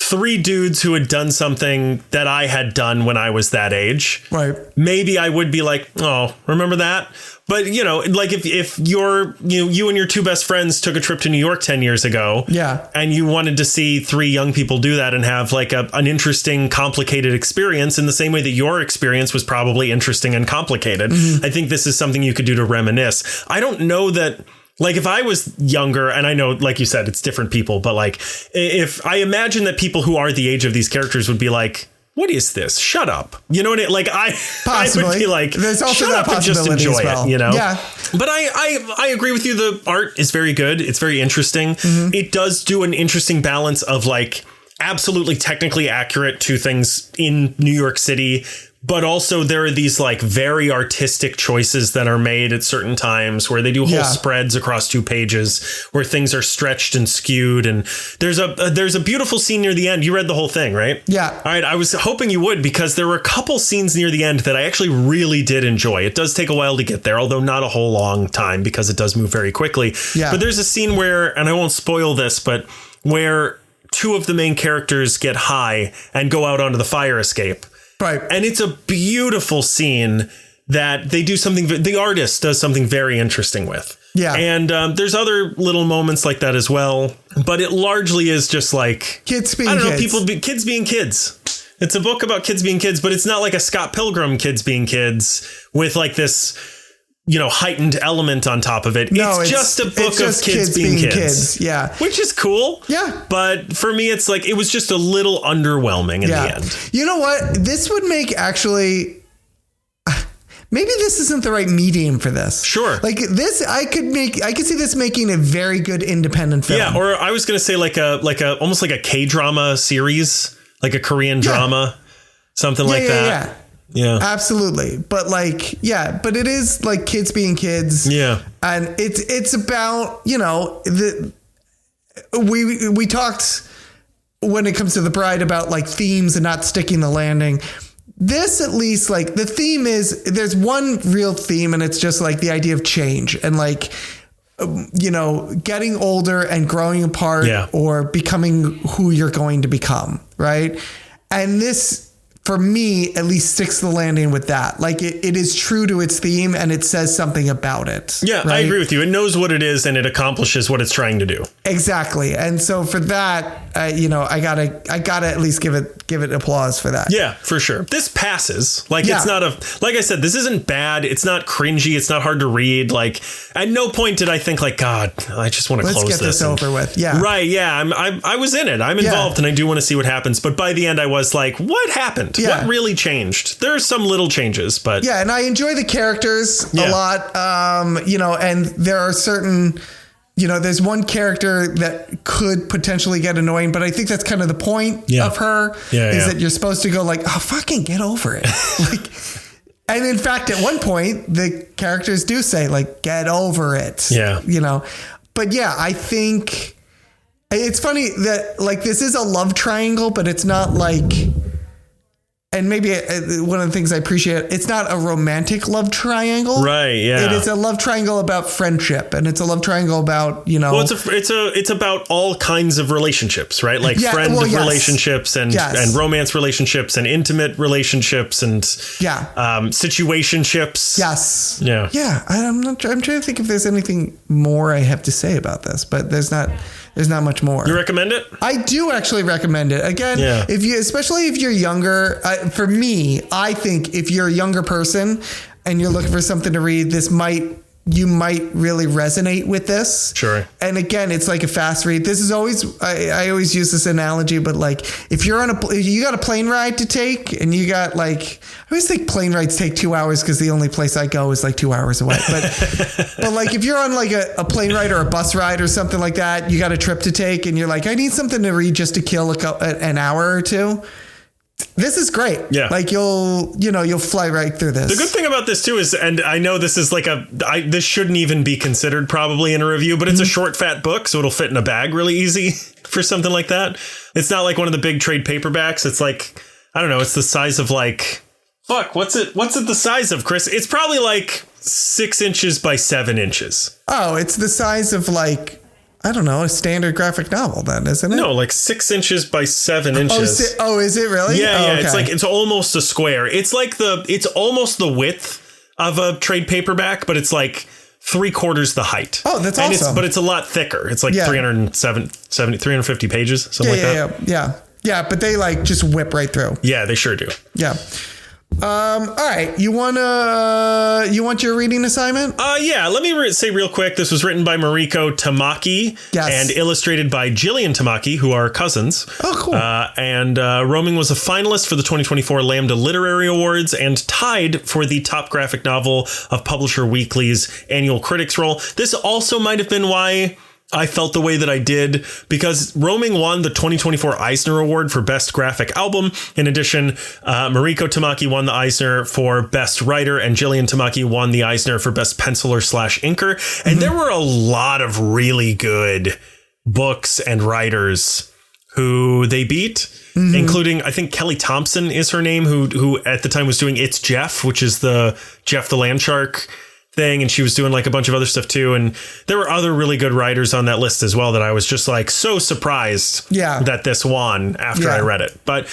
3 dudes who had done something that I had done when I was that age, right, maybe I would be like, oh, remember that? But, like if you and your 2 best friends took a trip to New York 10 years ago, and you wanted to see 3 young people do that and have like an interesting, complicated experience in the same way that your experience was probably interesting and complicated. I think this is something you could do to reminisce. I don't know that. Like if I was younger, and I know, like you said, it's different people, but like if I imagine that people who are the age of these characters would be like, what is this? Shut up. You know what I mean? Like I would be like, there's also shut that up and just enjoy it, Yeah. But I agree with you. The art is very good. It's very interesting. It does do an interesting balance of like absolutely technically accurate to things in New York City. But also there are these like very artistic choices that are made at certain times where they do whole spreads across 2 pages where things are stretched and skewed. And there's a beautiful scene near the end. You read the whole thing, right? Yeah. All right. I was hoping you would, because there were a couple scenes near the end that I actually really did enjoy. It does take a while to get there, although not a whole long time because it does move very quickly. Yeah. But there's a scene where, and I won't spoil this, but where 2 of the main characters get high and go out onto the fire escape. Right. And it's a beautiful scene that they do something. The artist does something very interesting with. Yeah. And there's other little moments like that as well. But it largely is just like kids being kids being kids. It's a book about kids being kids, but it's not like a Scott Pilgrim kids being kids with like this, heightened element on top of it. No, it's just a book of kids being kids. Yeah. Which is cool. Yeah. But for me, it's like it was just a little underwhelming in the end. You know what? This would make actually. Maybe this isn't the right medium for this. Sure. Like this, I could see this making a very good independent film. Yeah. Or I was going to say like a almost like a K-drama series, like a Korean drama, something like that. Yeah, absolutely. But but it is like kids being kids. Yeah. And it's about, we talked when it comes to The Bride about like themes and not sticking the landing. This, at least, like the theme is there's one real theme, and it's just like the idea of change and like, getting older and growing apart or becoming who you're going to become. Right. And this, for me, at least sticks the landing with that. Like it is true to its theme and it says something about it. Yeah, right? I agree with you. It knows what it is and it accomplishes what it's trying to do. Exactly. And so for that, I gotta at least give it applause for that. Yeah, for sure. This passes. Like it's not like I said, this isn't bad. It's not cringy. It's not hard to read. Like at no point did I think like, God, I just want to close this. Let's get this over with. Yeah. Right. Yeah. I was in it. I'm involved and I do want to see what happens. But by the end I was like, what happened? happened? Yeah. What really changed? There's some little changes, but yeah, and I enjoy the characters a lot. And there are certain, there's one character that could potentially get annoying, but I think that's kind of the point of her that you're supposed to go like, oh, fucking get over it. And in fact, at one point, the characters do say like, get over it. Yeah. But yeah, I think it's funny that like this is a love triangle, but it's not like, and maybe one of the things I appreciate, it's not a romantic love triangle. Right. Yeah. It is a love triangle about friendship, and it's a love triangle about, Well, it's about all kinds of relationships, right? Like relationships and romance relationships and intimate relationships and situationships. Yes. Yeah. Yeah. I'm trying to think if there's anything more I have to say about this, but there's not much more. You recommend it? I do actually recommend it. Again, especially if you're younger, for me, I think if you're a younger person and you're looking for something to read, you might really resonate with this. Sure. And again, it's like a fast read. This is always, I always use this analogy, but like if you got a plane ride to take and you got like, I always think plane rides take 2 hours because the only place I go is like 2 hours away. But like if you're on like a plane ride or a bus ride or something like that, you got a trip to take and you're like, I need something to read just to kill an hour or two. This is great. Yeah. Like you'll fly right through this. The good thing about this too is, and I know this is like this shouldn't even be considered probably in a review, but it's a short, fat book. So it'll fit in a bag really easy for something like that. It's not like one of the big trade paperbacks. It's like, I don't know. It's the size of like, what's it the size of, Chris? It's probably like 6 inches by 7 inches. Oh, it's the size of like, I don't know, a standard graphic novel then, isn't it? No, like 6 inches by 7 inches. Is it really? Yeah. Okay. It's almost a square. It's like it's almost the width of a trade paperback, but it's like 3/4 the height. Oh, that's awesome. But it's a lot thicker. It's like 350 pages, something like that. Yeah, but they like just whip right through. Yeah, they sure do. Yeah. All right. You want your reading assignment? Yeah. Let me say real quick. This was written by Mariko Tamaki and illustrated by Jillian Tamaki, who are cousins. Oh, cool. And Roaming was a finalist for the 2024 Lambda Literary Awards and tied for the top graphic novel of Publisher Weekly's annual critics roll. This also might have been why I felt the way that I did, because Roaming won the 2024 Eisner Award for Best Graphic Album. In addition, Mariko Tamaki won the Eisner for Best Writer, and Jillian Tamaki won the Eisner for Best Penciler/Inker. And there were a lot of really good books and writers who they beat, including, I think Kelly Thompson is her name, who at the time was doing It's Jeff, which is the Jeff the Landshark thing, and she was doing like a bunch of other stuff too, and there were other really good writers on that list as well that I was just like so surprised that this won after I read it. But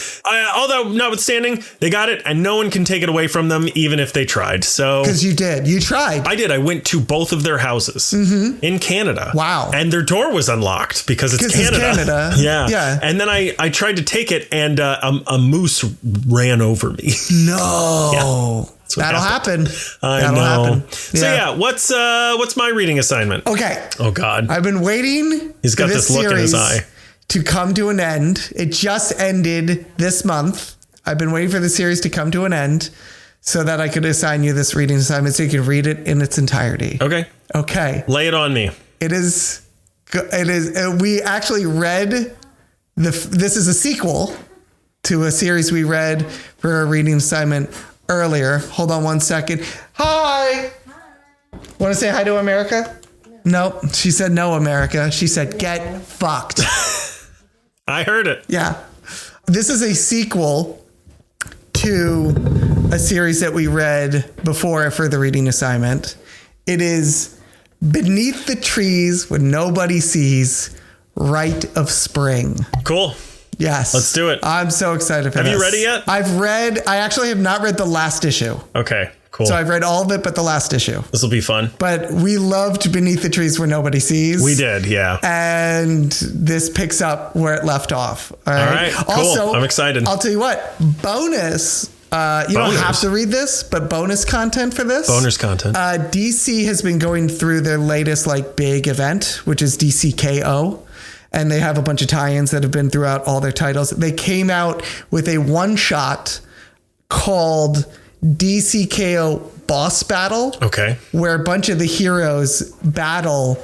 although notwithstanding, they got it, and no one can take it away from them, even if they tried. So because you tried. I did. I went to both of their houses in Canada. Wow. And their door was unlocked because it's Canada. Yeah. And then I tried to take it, and a moose ran over me. No. That'll happen. I know. So what's my reading assignment? Okay. Oh God. I've been waiting. He's got this look in his eye to come to an end. It just ended this month. I've been waiting for the series to come to an end so that I could assign you this reading assignment so you can read it in its entirety. Okay. Lay it on me. It is. We actually read this is a sequel to a series we read for a reading assignment earlier. Hold on one second. Hi. Want to say hi to America? No. Nope. She said no, America. She said get fucked. I heard it. Yeah. This is a sequel to a series that we read before for the reading assignment. It is Beneath the Trees When Nobody Sees, Rite of Spring. Cool. Yes. Let's do it. I'm so excited for this. Have you read it yet? I actually have not read the last issue. Okay, cool. So I've read all of it but the last issue. This will be fun. But we loved Beneath the Trees Where Nobody Sees. We did, yeah. And this picks up where it left off. All right, cool. Also, I'm excited. I'll tell you what, bonus. You don't have to read this, but bonus content for this. Bonus content. DC has been going through their latest big event, which is DCKO. And they have a bunch of tie-ins that have been throughout all their titles. They came out with a one-shot called DCKO Boss Battle. Okay. Where a bunch of the heroes battle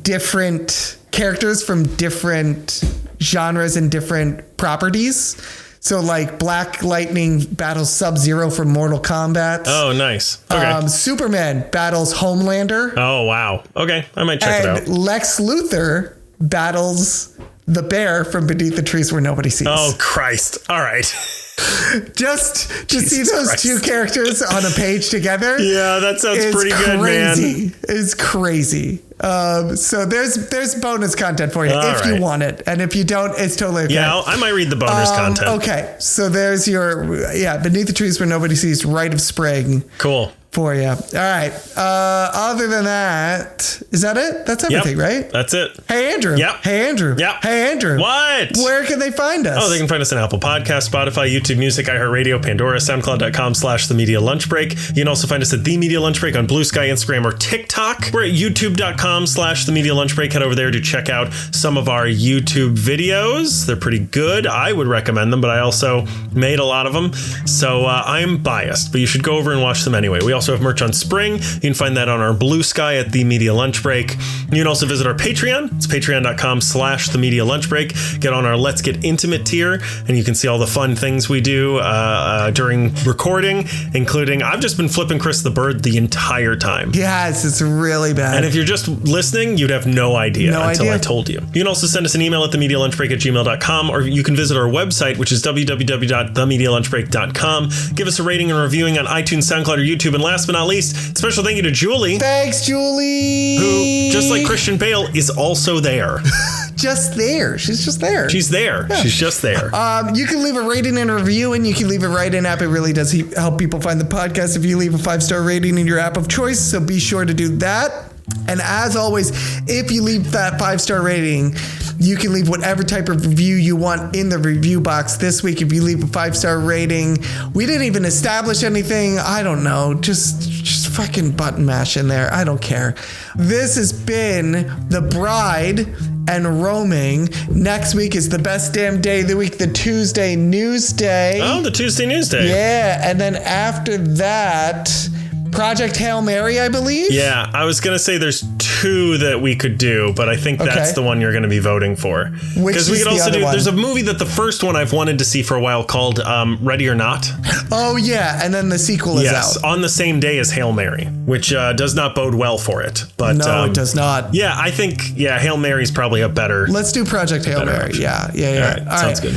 different characters from different genres and different properties. So like Black Lightning battles Sub-Zero from Mortal Kombat. Oh, nice. Okay. Superman battles Homelander. Oh, wow. Okay. I might check it out. Lex Luthor battles the bear from Beneath the Trees Where Nobody Sees. Oh, Christ. All right. Just to see those two characters on a page together. Yeah, that sounds pretty good, man. It's crazy. So there's bonus content for you if you want it. And if you don't, it's totally okay. Yeah, I might read the bonus content. Okay. So there's your, Beneath the Trees Where Nobody Sees, Rite of Spring. Cool. For you. All right. Other than that, is that it? That's everything, right? That's it. Hey, Andrew. Yep. Hey, Andrew. Yep. Hey, Andrew. What? Where can they find us? Oh, they can find us on Apple Podcasts, Spotify, YouTube Music, iHeartRadio, Pandora, SoundCloud.com/The Media Lunch Break. You can also find us at The Media Lunch Break on Blue Sky, Instagram, or TikTok. We're at YouTube.com/The Media Lunch Break. Head over there to check out some of our YouTube videos. They're pretty good. I would recommend them, but I also made a lot of them. So I'm biased, but you should go over and watch them anyway. We also have merch on Spring. You can find that on our Blue Sky at The Media Lunch Break. You can also visit our Patreon. It's patreon.com/The Media Lunch Break. Get on our Let's Get Intimate tier, and you can see all the fun things we do during recording, including I've just been flipping Chris the Bird the entire time. Yes, it's really bad. And if you're just listening, you'd have no idea until I told you. You can also send us an email at themedialunchbreak@gmail.com, or you can visit our website, which is www.themedialunchbreak.com. Give us a rating and reviewing on iTunes, SoundCloud, or YouTube. And last but not least, special thank you to Julie. Thanks, Julie. Who, just like Christian Bale, is also there. Just there. She's just there. She's there. Yeah. She's just there. You can leave a rating and a review, and you can leave a write-in app. It really does help people find the podcast if you leave a 5-star rating in your app of choice. So be sure to do that. And as always, if you leave that 5-star rating, you can leave whatever type of review you want in the review box. This week, if you leave a 5-star rating, we didn't even establish anything. I don't know. Just fucking button mash in there. I don't care. This has been The Bride and Roaming. Next week is the best damn day of the week, the Tuesday News Day. Oh, the Tuesday News Day. Yeah. And then after that, Project Hail Mary, I believe. Yeah, I was going to say there's 2 that we could do, but I think that's the one you're going to be voting for. Because we could also do, there's a movie that the first one I've wanted to see for a while called Ready or Not. Oh, yeah. And then the sequel is out. On the same day as Hail Mary, which does not bode well for it. But no, it does not. Yeah, I think, Hail Mary is probably a better. Let's do Project Hail Mary. Option. Yeah. All right, sounds good.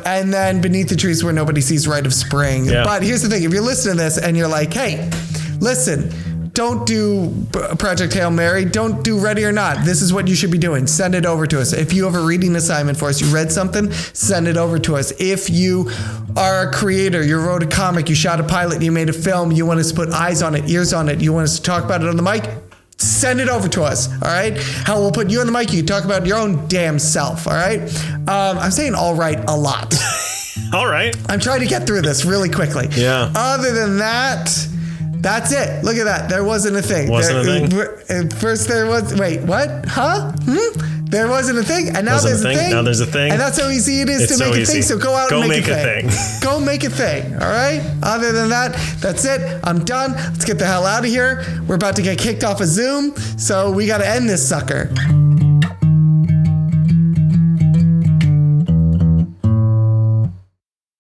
And then Beneath the Trees Where Nobody Sees, Rite of Spring. Yeah. But here's the thing. If you're listening to this and you're like, hey, listen, don't do Project Hail Mary. Don't do Ready or Not. This is what you should be doing. Send it over to us. If you have a reading assignment for us, you read something, send it over to us. If you are a creator, you wrote a comic, you shot a pilot, you made a film, you want us to put eyes on it, ears on it, you want us to talk about it on the mic, send it over to us, all right? How we'll put you on the mic, you can talk about your own damn self, all right? I'm saying all right a lot. All right. I'm trying to get through this really quickly. Yeah. Other than that, that's it. Look at that. There wasn't a thing. First there was, wait, what? Huh? There wasn't a thing. And now there's a thing. Now there's a thing. And that's how easy it is to make a thing. So go out and make a thing. Go make a thing. All right? Other than that, that's it. I'm done. Let's get the hell out of here. We're about to get kicked off of Zoom. So we got to end this sucker.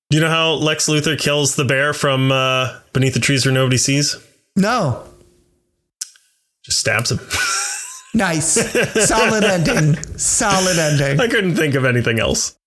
Do you know how Lex Luthor kills the bear from Beneath the Trees Where Nobody Sees? No. Just stabs him. Nice. Solid ending. Solid ending. I couldn't think of anything else.